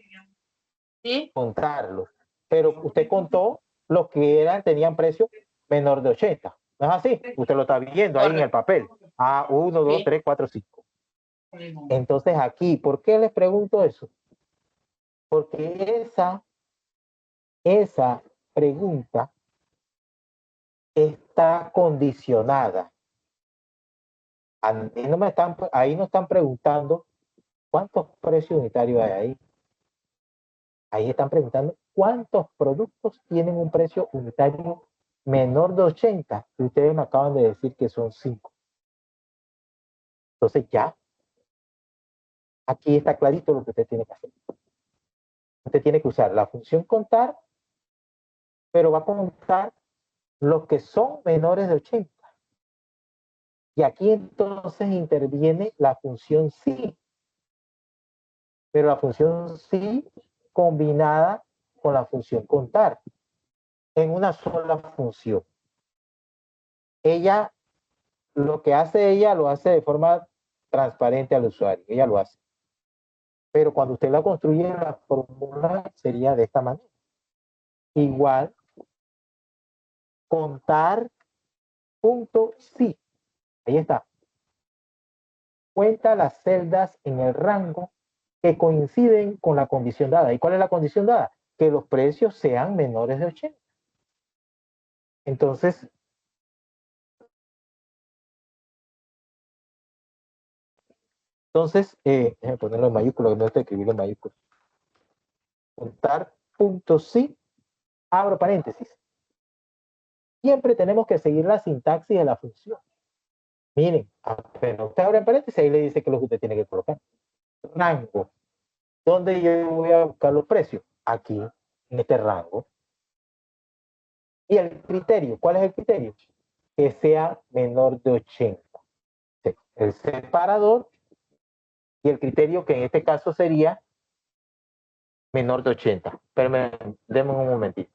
¿sí? Contarlos. Pero usted contó los que eran, tenían precio menor de 80. ¿No es así? Usted lo está viendo ahí en el papel. Ah, 1, 2, Sí. 3, 4, 5. Entonces aquí, ¿por qué les pregunto eso? Porque esa pregunta está condicionada. Ahí no están preguntando cuántos precios unitarios hay ahí. Ahí están preguntando cuántos productos tienen un precio unitario menor de 80. Y ustedes me acaban de decir que son 5. Entonces ya, aquí está clarito lo que usted tiene que hacer. Usted tiene que usar la función contar, pero va a contar los que son menores de 80. Y aquí entonces interviene la función sí. Pero la función sí combinada con la función contar en una sola función. Ella, lo que hace ella, lo hace de forma transparente al usuario. Ella lo hace. Pero cuando usted la construye en la fórmula, sería de esta manera. Igual, contar punto sí. Ahí está. Cuenta las celdas en el rango que coinciden con la condición dada. ¿Y cuál es la condición dada? Que los precios sean menores de 80. Entonces, déjame ponerlo en mayúsculas, que no estoy escribiendo en mayúsculas. Contar punto sí, abro paréntesis. Siempre tenemos que seguir la sintaxis de la función. Miren, apenas usted abre paréntesis, ahí le dice que lo que usted tiene que colocar. Rango. ¿Dónde yo voy a buscar los precios? Aquí, en este rango. Y el criterio, ¿cuál es el criterio? Que sea menor de 80. Sí, el separador y el criterio que en este caso sería menor de 80. Pero demos un momentito.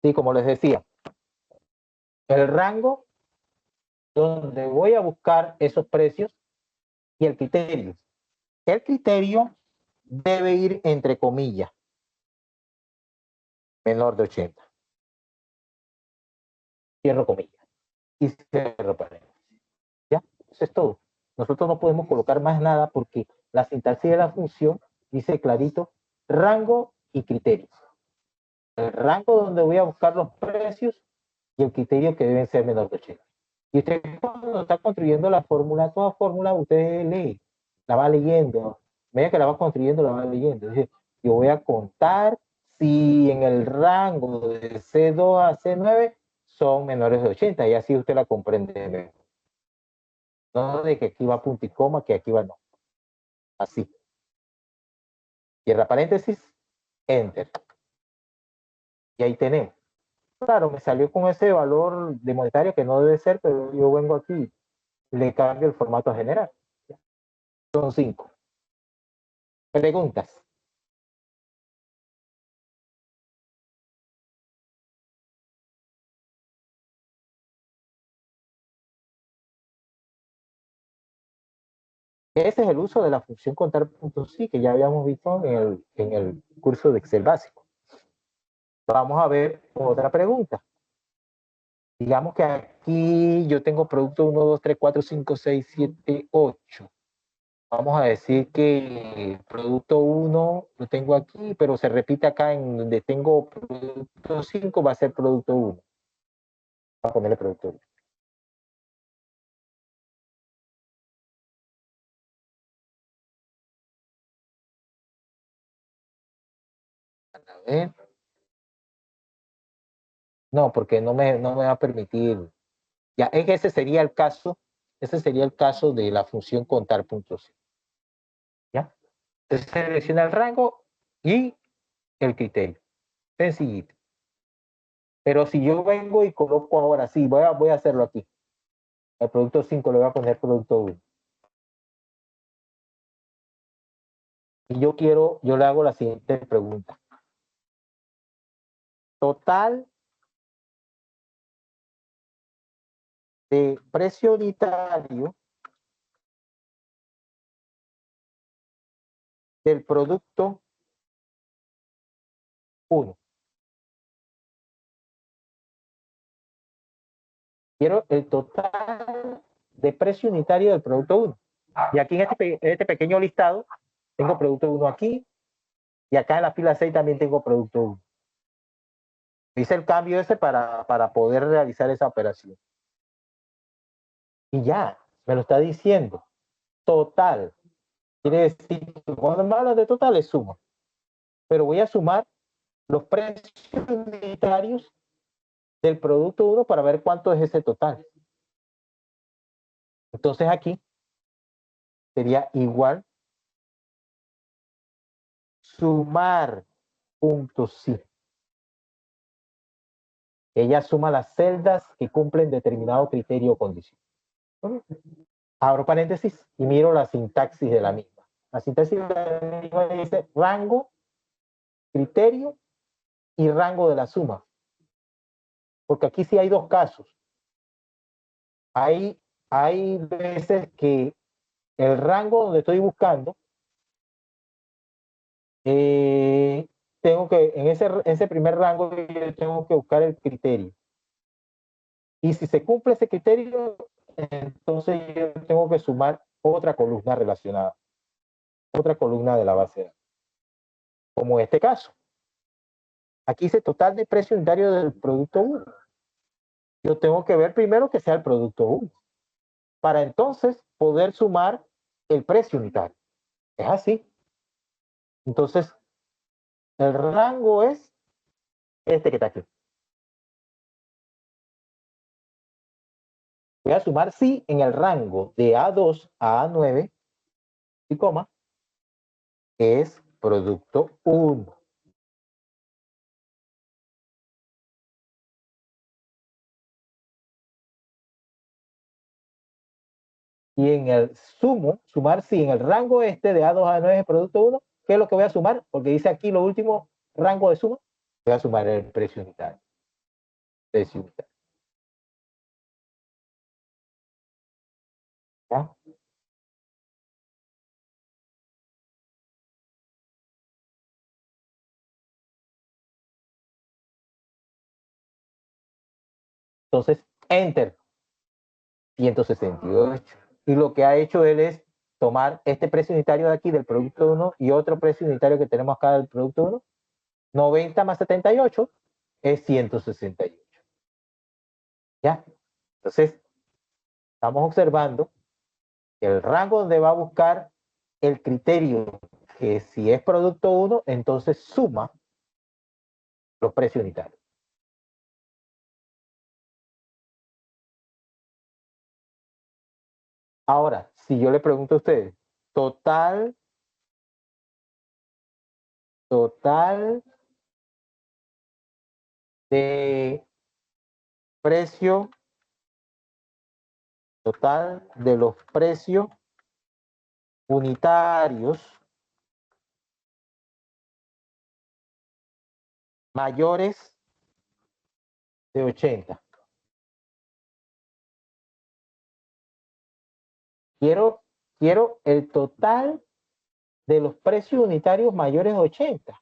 Sí, como les decía, el rango donde voy a buscar esos precios y el criterio. El criterio debe ir entre comillas, menor de 80. Cierro comillas y cierro paréntesis. ¿Ya? Eso es todo. Nosotros no podemos colocar más nada porque la sintaxis de la función dice clarito rango y criterio. El rango donde voy a buscar los precios y el criterio que deben ser menor de 80. Y usted cuando está construyendo la fórmula, toda fórmula usted lee, la va leyendo. A medida que la va construyendo, la va leyendo. Dice, yo voy a contar si en el rango de C2 a C9 son menores de 80 y así usted la comprende. No de que aquí va punto y coma, que aquí va no. Así. Cierra paréntesis, enter. Y ahí tenemos. Claro, me salió con ese valor de monetario que no debe ser, pero yo vengo aquí, le cambio el formato a general. Son 5. Preguntas. Ese es el uso de la función contar.si que ya habíamos visto en el curso de Excel básico. Vamos a ver otra pregunta. Digamos que aquí yo tengo producto 1, 2, 3, 4, 5, 6, 7, 8. Vamos a decir que el producto 1 lo tengo aquí, pero se repite acá en donde tengo producto 5, va a ser producto 1. Voy a ponerle producto 1. A ver. No, porque no me va a permitir. Ya, ese sería el caso de la función contar.c. ¿Ya? Entonces selecciona el rango y el criterio. Sencillito. Pero si yo vengo y coloco ahora, sí, voy a hacerlo aquí. El producto 5 le voy a poner producto 1. Y yo le hago la siguiente pregunta. Total de precio unitario del producto 1. Quiero el total de precio unitario del producto 1. Y aquí en este pequeño listado tengo producto 1 aquí y acá en la fila 6 también tengo producto 1. Hice el cambio ese para poder realizar esa operación. Y ya, me lo está diciendo. Total. Quiere decir que cuando me habla de total es suma. Pero voy a sumar los precios unitarios del producto 1 para ver cuánto es ese total. Entonces aquí sería igual sumar puntos sí. Ella suma las celdas que cumplen determinado criterio o condición. Abro paréntesis y miro la sintaxis de la misma. La sintaxis de la misma dice rango, criterio y rango de la suma. Porque aquí sí hay dos casos. Hay veces que el rango donde estoy buscando, tengo que, en ese primer rango, yo tengo que buscar el criterio. Y si se cumple ese criterio, entonces yo tengo que sumar otra columna relacionada, otra columna de la base de datos. Como en este caso. Aquí dice total de precio unitario del producto 1. Yo tengo que ver primero que sea el producto 1, para entonces poder sumar el precio unitario. Es así. Entonces, el rango es este que está aquí. Voy a sumar sí en el rango de A2 a A9 y coma, es producto 1. Y en el sumar sí en el rango este de A2 a A9 es producto 1, ¿qué es lo que voy a sumar? Porque dice aquí lo último rango de suma, voy a sumar el precio unitario. Precio unitario. ¿Ya? Entonces, enter, 168. Y lo que ha hecho él es tomar este precio unitario de aquí del producto 1 y otro precio unitario que tenemos acá del producto 1. 90 más 78 es 168. ¿Ya? Entonces, estamos observando que el rango donde va a buscar el criterio que si es producto 1, entonces suma los precios unitarios. Ahora, si yo le pregunto a ustedes, total de precio, total de los precios unitarios mayores de 80. Quiero quiero el total de los precios unitarios mayores de 80.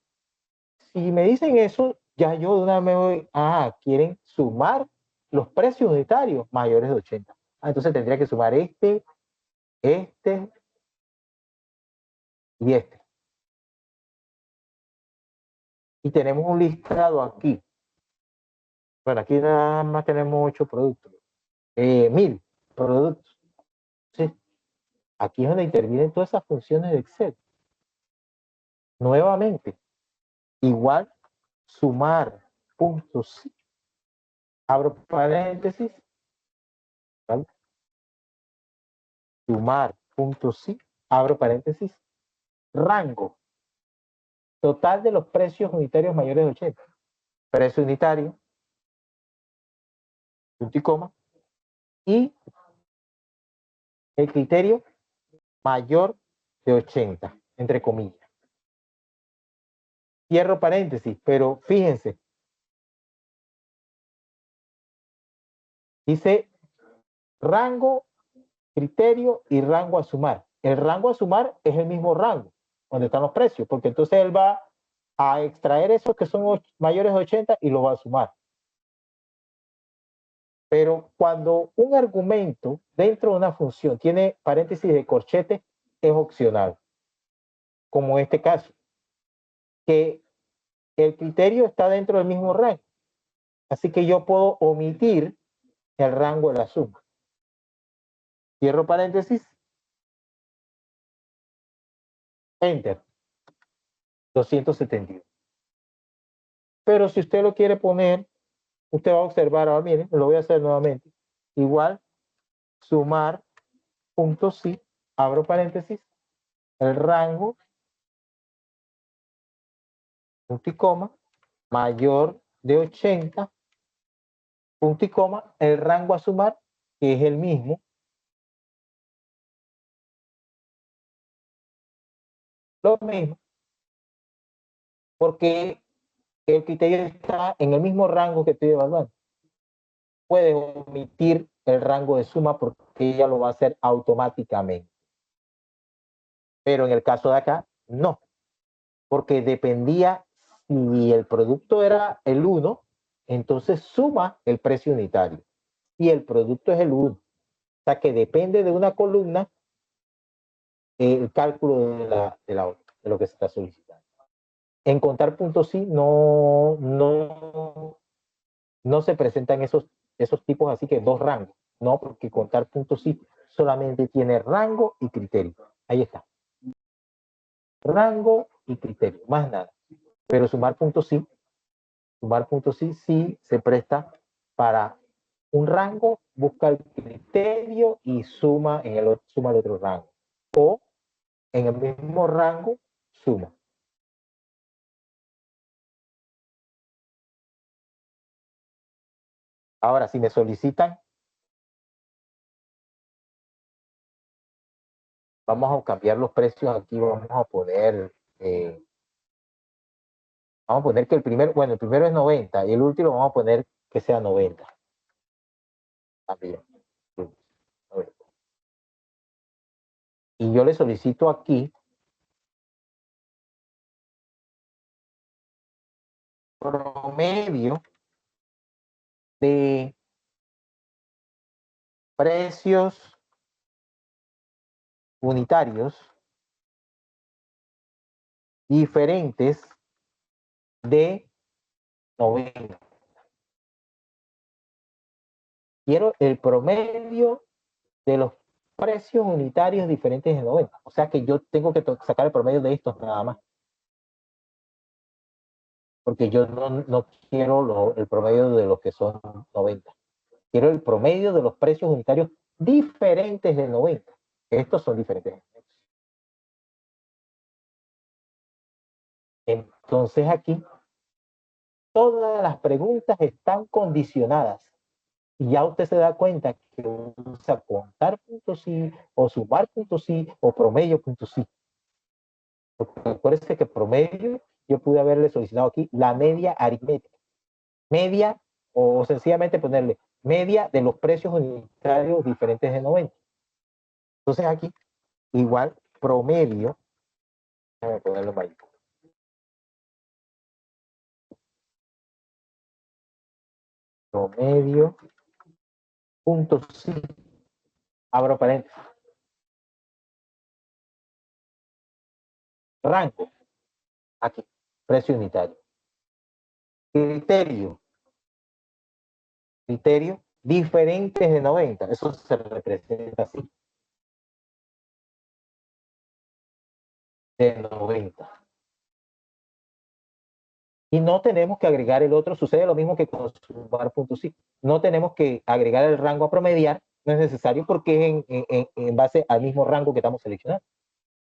Si me dicen eso, ya yo de una vez me voy, quieren sumar los precios unitarios mayores de 80. Entonces tendría que sumar este y este. Y tenemos un listado aquí. Bueno, aquí nada más tenemos 8 productos. 1000 productos. ¿Sí? Aquí es donde intervienen todas esas funciones de Excel. Nuevamente, igual sumar puntos, abro paréntesis, ¿vale? Sumar puntos, abro paréntesis, rango total de los precios unitarios mayores de 80. Precio unitario, punto y coma, y el criterio mayor de 80, entre comillas. Cierro paréntesis, pero fíjense, dice rango, criterio y rango a sumar. El rango a sumar es el mismo rango donde están los precios, porque entonces él va a extraer esos que son mayores de 80 y lo va a sumar. Pero cuando un argumento dentro de una función tiene paréntesis de corchete, es opcional. Como en este caso, que el criterio está dentro del mismo rango. Así que yo puedo omitir el rango de la suma. Cierro paréntesis. Enter. 271. Pero si usted lo quiere poner, usted va a observar, ahora miren, lo voy a hacer nuevamente. Igual, sumar, punto sí, abro paréntesis, el rango, punto y coma, mayor de 80, punto y coma, el rango a sumar, que es el mismo. Lo mismo. Porque el criterio está en el mismo rango que estoy evaluando. Puede omitir el rango de suma porque ella lo va a hacer automáticamente. Pero en el caso de acá, no. Porque dependía si el producto era el 1, entonces suma el precio unitario. Y el producto es el 1. O sea que depende de una columna el cálculo de la otra, de lo que se está solicitando. En contar puntos sí no se presentan esos tipos así que dos rangos. No, porque contar puntos sí solamente tiene rango y criterio. Ahí está. Rango y criterio, más nada. Pero sumar puntos sí se presta para un rango, busca el criterio y suma el otro rango. O en el mismo rango, suma. Ahora, si me solicitan, vamos a cambiar los precios aquí, vamos a poner que el primero es 90 y el último vamos a poner que sea 90. También. Y yo le solicito aquí promedio de precios unitarios diferentes de 90. Quiero el promedio de los precios unitarios diferentes de 90. O sea que yo tengo que sacar el promedio de estos nada más. Porque yo no quiero el promedio de los que son 90. Quiero el promedio de los precios unitarios diferentes de 90. Estos son diferentes. Entonces aquí, todas las preguntas están condicionadas. Y ya usted se da cuenta que usa contar puntos sí, o sumar puntos sí, o promedio puntos sí. Porque acuérdense que promedio, yo pude haberle solicitado aquí la media aritmética. Media, o sencillamente ponerle media de los precios unitarios diferentes de 90. Entonces aquí igual promedio, déjame ponerlo ahí. Promedio, punto sí, abro paréntesis. Rango, aquí, precio unitario. Criterio, diferentes de 90, eso se representa así. De 90. Y no tenemos que agregar el otro, sucede lo mismo que con sumar.sí. No tenemos que agregar el rango a promediar, no es necesario porque es en base al mismo rango que estamos seleccionando.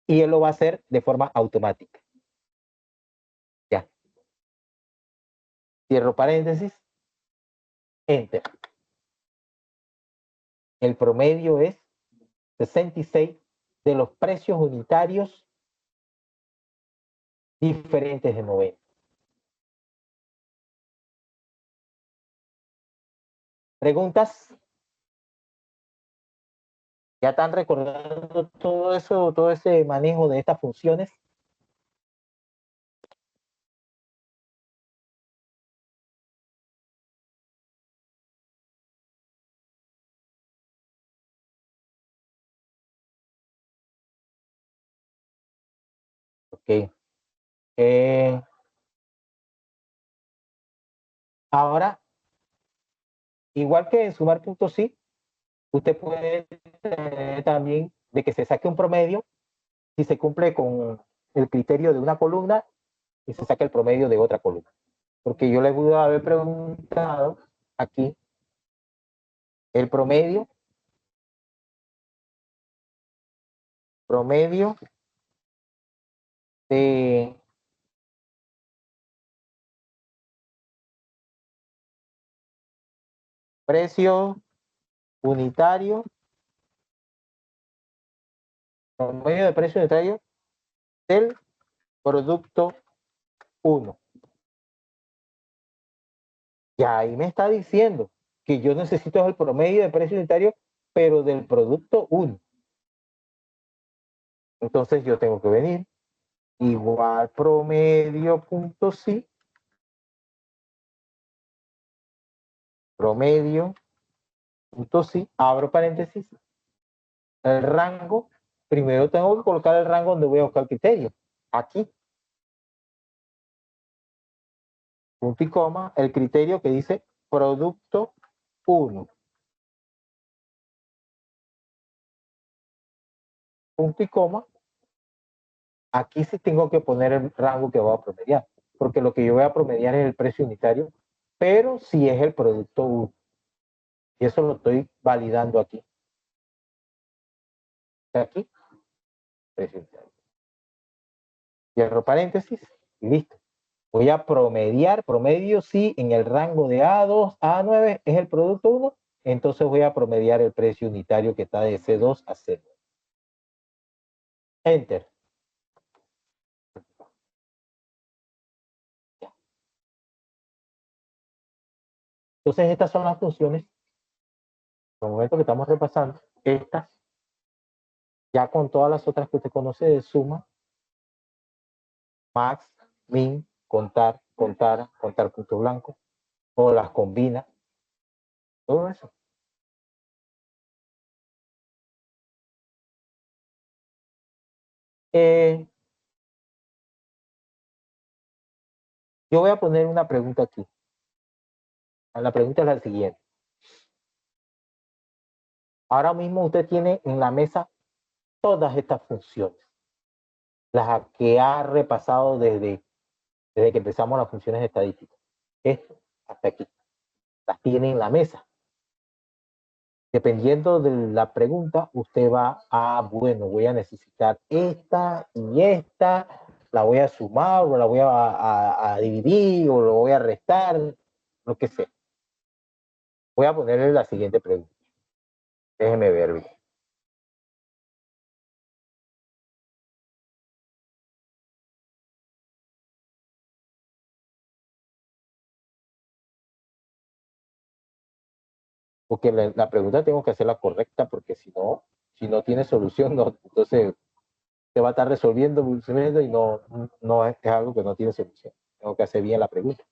Y él lo va a hacer de forma automática. Ya. Cierro paréntesis. Enter. El promedio es 66 de los precios unitarios diferentes de 90. ¿Preguntas? ¿Ya están recordando todo eso, todo ese manejo de estas funciones? Ok. Ahora, igual que en sumar.sí, usted puede tener también de que se saque un promedio si se cumple con el criterio de una columna y se saque el promedio de otra columna. Porque yo le pude haber preguntado aquí el promedio de precio unitario, promedio de precio unitario del producto 1. Y ahí me está diciendo que yo necesito el promedio de precio unitario, pero del producto 1. Entonces yo tengo que venir igual promedio.sí, promedio.sí, abro paréntesis, el rango, primero tengo que colocar el rango donde voy a buscar el criterio, aquí, punto y coma, el criterio que dice producto 1, punto y coma, aquí sí tengo que poner el rango que voy a promediar, porque lo que yo voy a promediar es el precio unitario, pero sí es el producto 1, y eso lo estoy validando aquí. Aquí, precio unitario. Cierro paréntesis y listo. Voy a promediar, promedio sí, en el rango de A2 a A9 es el producto 1, entonces voy a promediar el precio unitario que está de C2 a C9. Enter. Entonces estas son las funciones, en el momento que estamos repasando, estas, ya con todas las otras que usted conoce de suma, max, min, contar, punto blanco, o las combina, todo eso. Yo voy a poner una pregunta aquí. La pregunta es la siguiente. Ahora mismo usted tiene en la mesa todas estas funciones, las que ha repasado desde que empezamos las funciones estadísticas. Esto, hasta aquí, las tiene en la mesa. Dependiendo de la pregunta, usted va a, bueno, voy a necesitar esta y esta, la voy a sumar o la voy a dividir o lo voy a restar, lo que sea. Voy a ponerle la siguiente pregunta. Déjeme ver bien. Porque la pregunta tengo que hacerla correcta porque si no tiene solución, no, entonces se va a estar resolviendo y no es algo que no tiene solución. Tengo que hacer bien la pregunta.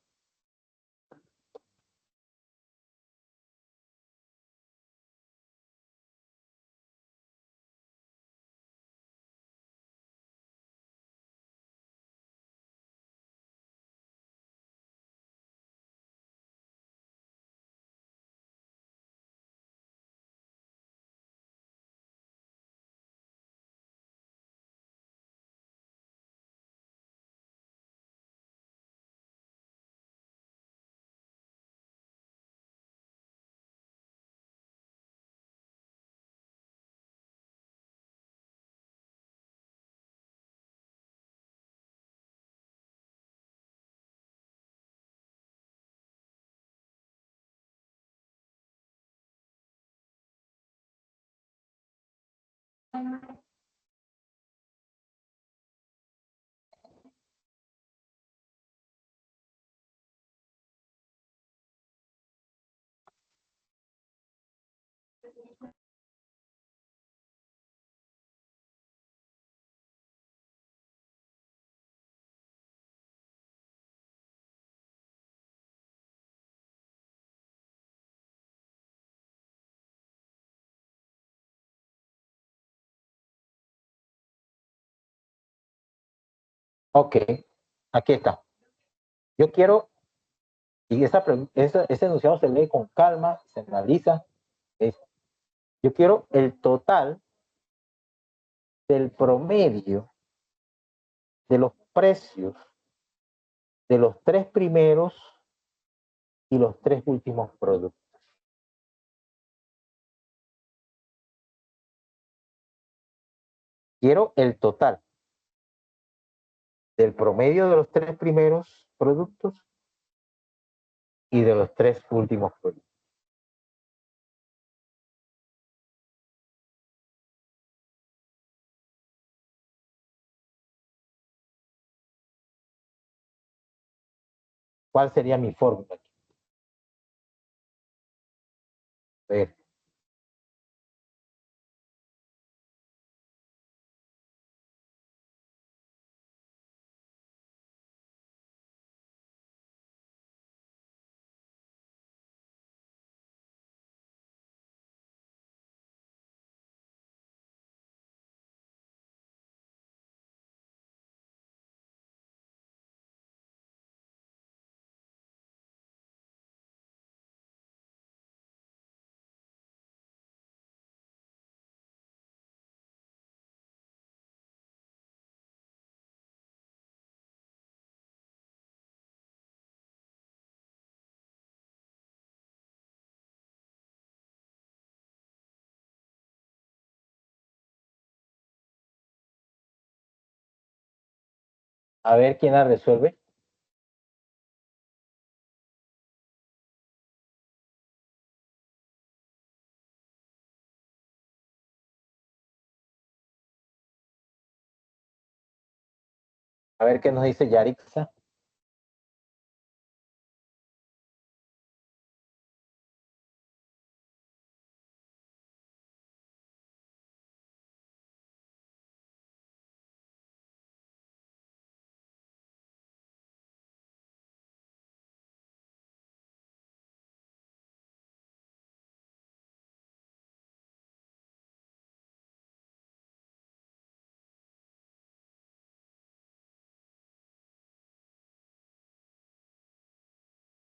Ok, aquí está. Yo quiero, y ese enunciado se lee con calma, se analiza. Yo quiero el total del promedio de los precios de los 3 primeros y los 3 últimos productos. Quiero el total del promedio de los 3 primeros productos y de los 3 últimos productos. ¿Cuál sería mi fórmula? A ver. A ver quién la resuelve. A ver qué nos dice Yarixa.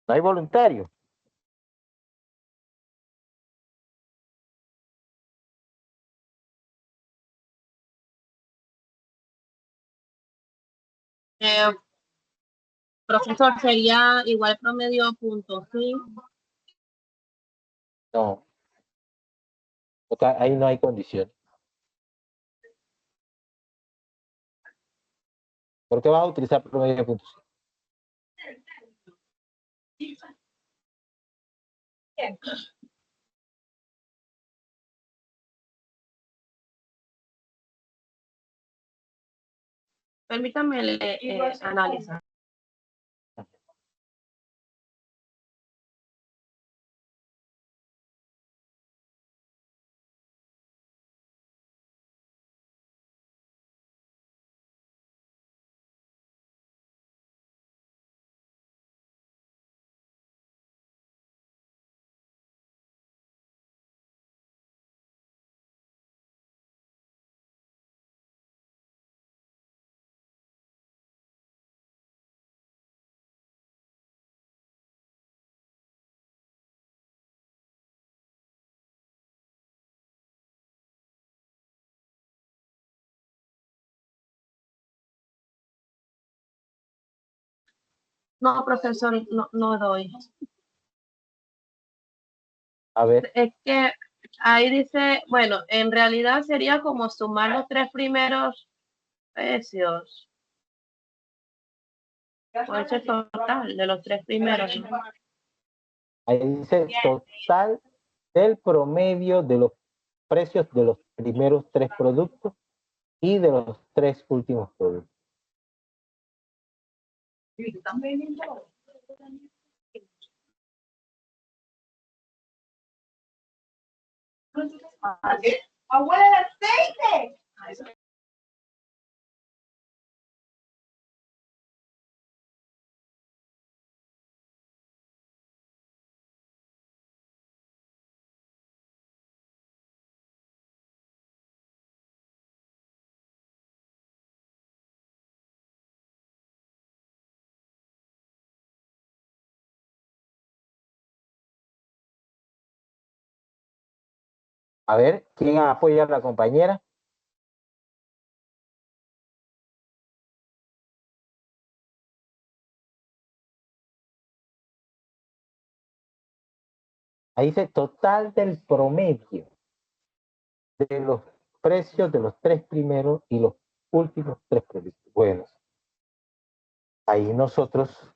No hay voluntario. Profesor, sería igual promedio punto, ¿sí? No. Porque ahí no hay condición. ¿Por qué vas a utilizar promedio de puntos? Permítame analizar. No, profesor, no doy. A ver, Es que ahí dice, bueno, en realidad sería como sumar los tres primeros precios. Puede ser total de los tres primeros, ¿no? ahí dice total del promedio de los precios de los primeros 3 productos y de los 3 últimos productos. ¡Abuela, el aceite! A ver, ¿quién apoya a la compañera? Ahí dice total del promedio de los precios de los 3 primeros y los últimos 3 productos. Bueno, ahí nosotros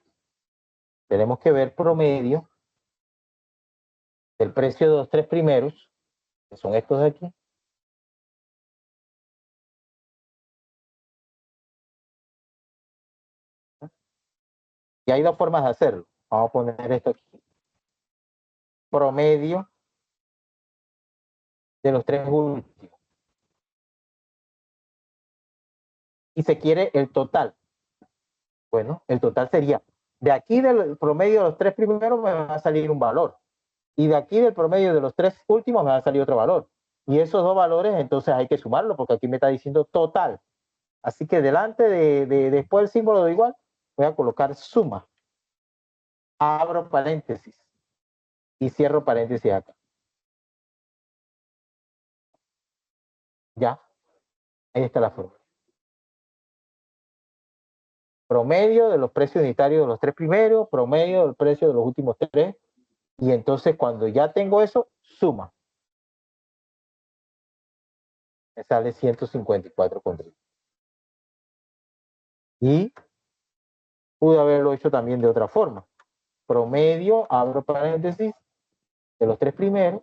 tenemos que ver promedio del precio de los 3 primeros, que son estos de aquí. Y hay 2 formas de hacerlo. Vamos a poner esto aquí. Promedio de los 3 últimos. Y se quiere el total. Bueno, el total sería, de aquí del promedio de los 3 primeros me va a salir un valor. Y de aquí del promedio de los 3 últimos me va a salir otro valor. Y esos 2 valores entonces hay que sumarlo porque aquí me está diciendo total. Así que delante después del símbolo de igual, voy a colocar suma. Abro paréntesis y cierro paréntesis acá. Ya, ahí está la fórmula. Promedio de los precios unitarios de los 3 primeros, promedio del precio de los últimos 3. Y entonces cuando ya tengo eso, suma. Me sale 154,3. Y pude haberlo hecho también de otra forma. Promedio, abro paréntesis, de los 3 primeros,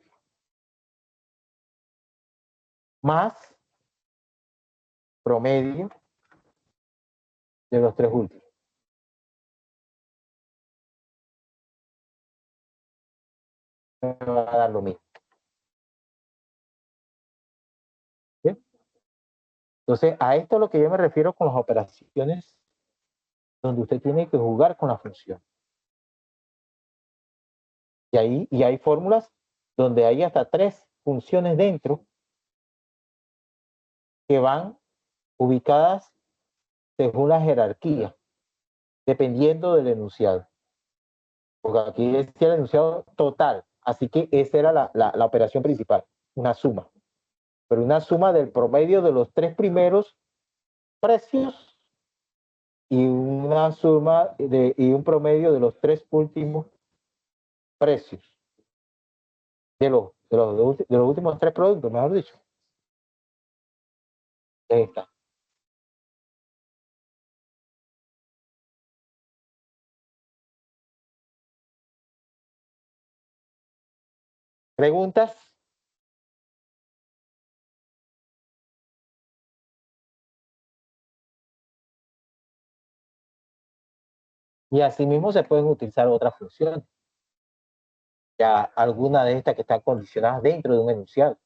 más promedio de los 3 últimos. Me va a dar lo mismo. ¿Sí? Entonces, a esto es lo que yo me refiero con las operaciones donde usted tiene que jugar con la función. Y hay fórmulas donde hay hasta 3 funciones dentro que van ubicadas según la jerarquía, dependiendo del enunciado. Porque aquí decía el enunciado total, así que esa era la operación principal, una suma. Pero una suma del promedio de los 3 primeros precios y una suma y un promedio de los 3 últimos precios de los últimos 3 productos, mejor dicho. Ahí está. ¿Preguntas? Y asimismo se pueden utilizar otras funciones. Ya alguna de estas que están condicionadas dentro de un enunciado.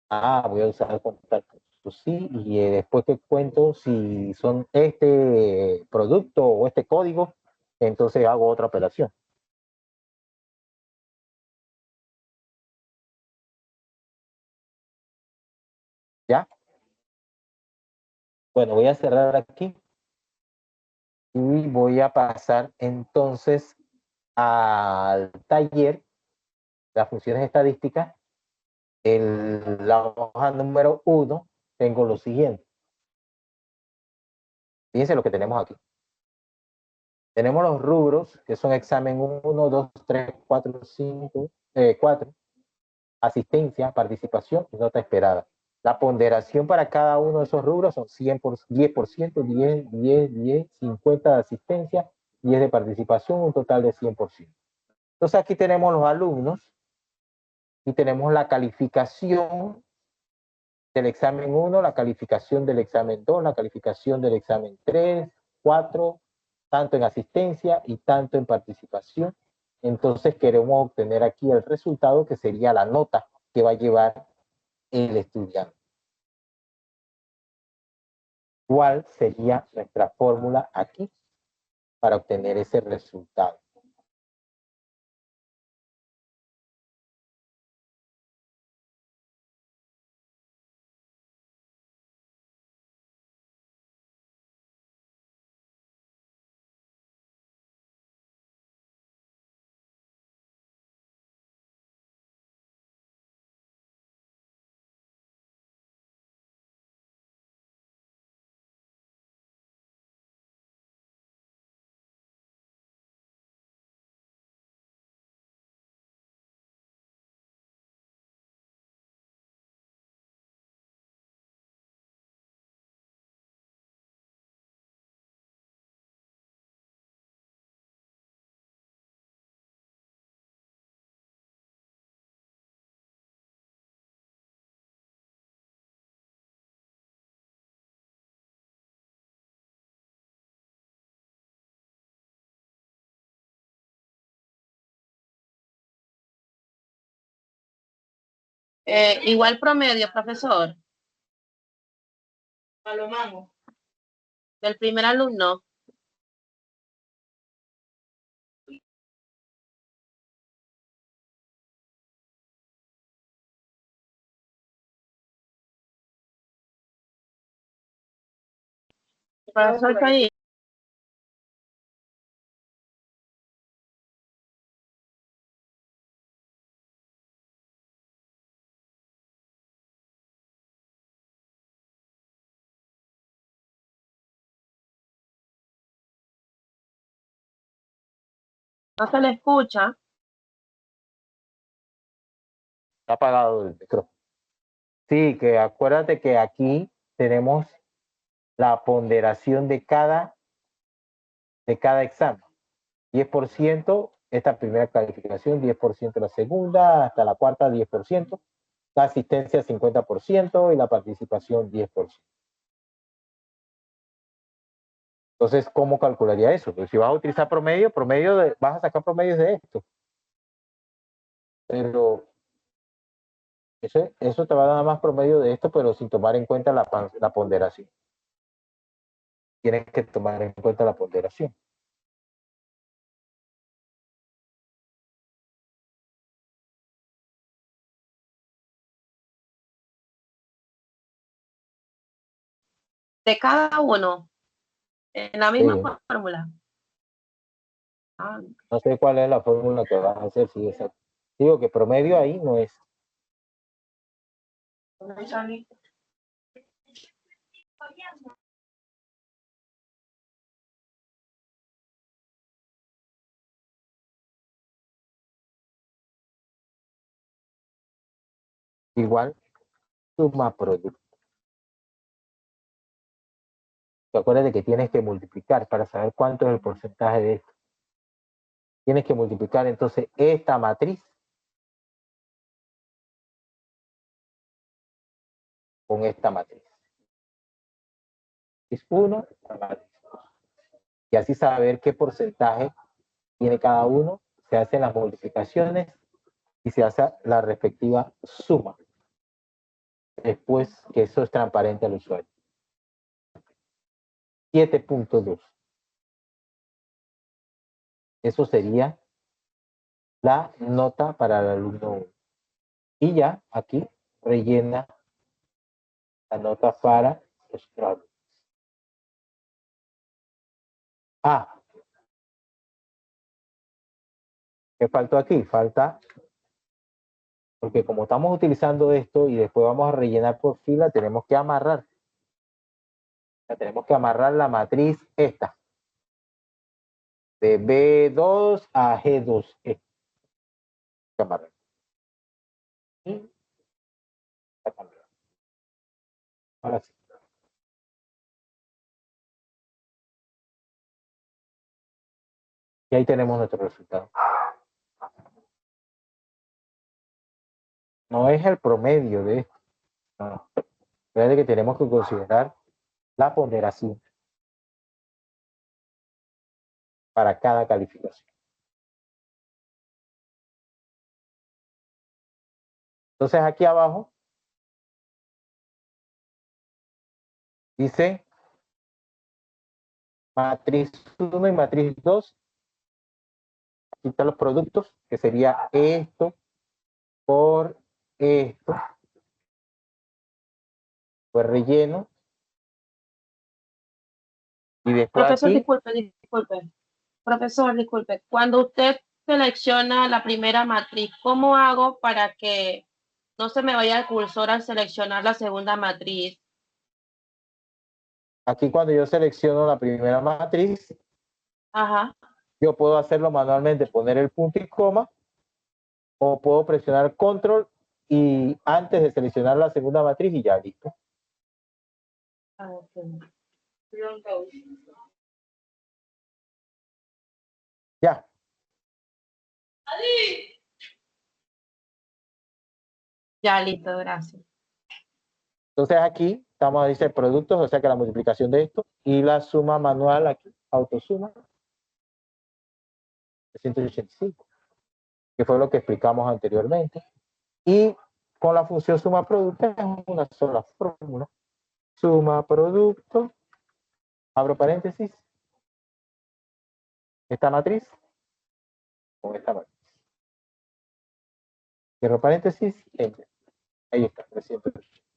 Voy a usar el contacto sí, y después que cuento si son este producto o este código, entonces hago otra operación. ¿Ya? Bueno, voy a cerrar aquí y voy a pasar entonces al taller, las funciones estadísticas. La hoja número 1 tengo lo siguiente. Fíjense lo que tenemos aquí. Tenemos los rubros, que son examen 1, 2, 3, 4, 5, 4, asistencia, participación y nota esperada. La ponderación para cada uno de esos rubros son 10%, 10, 10, 10, 50 de asistencia, 10 de participación, un total de 100%. Entonces aquí tenemos los alumnos y tenemos la calificación del examen 1, la calificación del examen 2, la calificación del examen 3, 4, tanto en asistencia y tanto en participación. Entonces queremos obtener aquí el resultado que sería la nota que va a llevar el estudiante. ¿Cuál sería nuestra fórmula aquí para obtener ese resultado? Igual promedio, profesor, Palomano. del primer alumno. Profesor, está ahí. No se le escucha. Está apagado el micrófono. Sí, que acuérdate que aquí tenemos la ponderación de cada examen. 10% esta primera calificación, 10% la segunda, hasta la cuarta 10%, la asistencia 50% y la participación 10%. Entonces, ¿cómo calcularía eso? Pues si vas a utilizar promedio, vas a sacar promedios de esto. Pero eso te va a dar más promedio de esto, pero sin tomar en cuenta la ponderación. Tienes que tomar en cuenta la ponderación. De cada uno. En la misma Sí. fórmula. Ah, No sé cuál es la fórmula que vas a hacer. Sí, exacto. Digo que promedio ahí no es. no sale. Igual, suma producto. Te acuerdas de que tienes que multiplicar para saber cuánto es el porcentaje de esto. Tienes que multiplicar entonces esta matriz con esta matriz. Es 1, la matriz 2. Y así saber qué porcentaje tiene cada uno. Se hacen las multiplicaciones y se hace la respectiva suma. Después que eso es transparente al usuario. 7.2. Eso sería la nota para el alumno 1. Y ya aquí rellena la nota para los alumnos. Ah, ¿qué faltó aquí? Falta, porque como estamos utilizando esto y después vamos a rellenar por fila, tenemos que amarrar. Tenemos que amarrar la matriz esta. de B2 a G2E. Cámara. Y está cambiado. Ahora sí. Y ahí tenemos nuestro resultado. No es el promedio de esto. No. Recuerden que tenemos que considerar la ponderación para cada calificación. Entonces aquí abajo dice matriz 1 y matriz 2. Aquí están los productos, que sería esto por esto. Pues relleno. Y después Profesor, aquí, disculpe. Profesor, disculpe. Cuando usted selecciona la primera matriz, ¿cómo hago para que no se me vaya el cursor al seleccionar la segunda matriz? aquí cuando yo selecciono la primera matriz, Ajá. yo puedo hacerlo manualmente, poner el punto y coma, o puedo presionar control y antes de seleccionar la segunda matriz y ya listo. Ah, ok. Ya. Ya, listo, gracias. Entonces aquí estamos, dice productos, o sea que la multiplicación de esto y la suma manual aquí, autosuma, 185, que fue lo que explicamos anteriormente. Y con la función suma producto es una sola fórmula. Suma producto, abro paréntesis, esta matriz con esta matriz. Cierro paréntesis, enter. Ahí está, 380.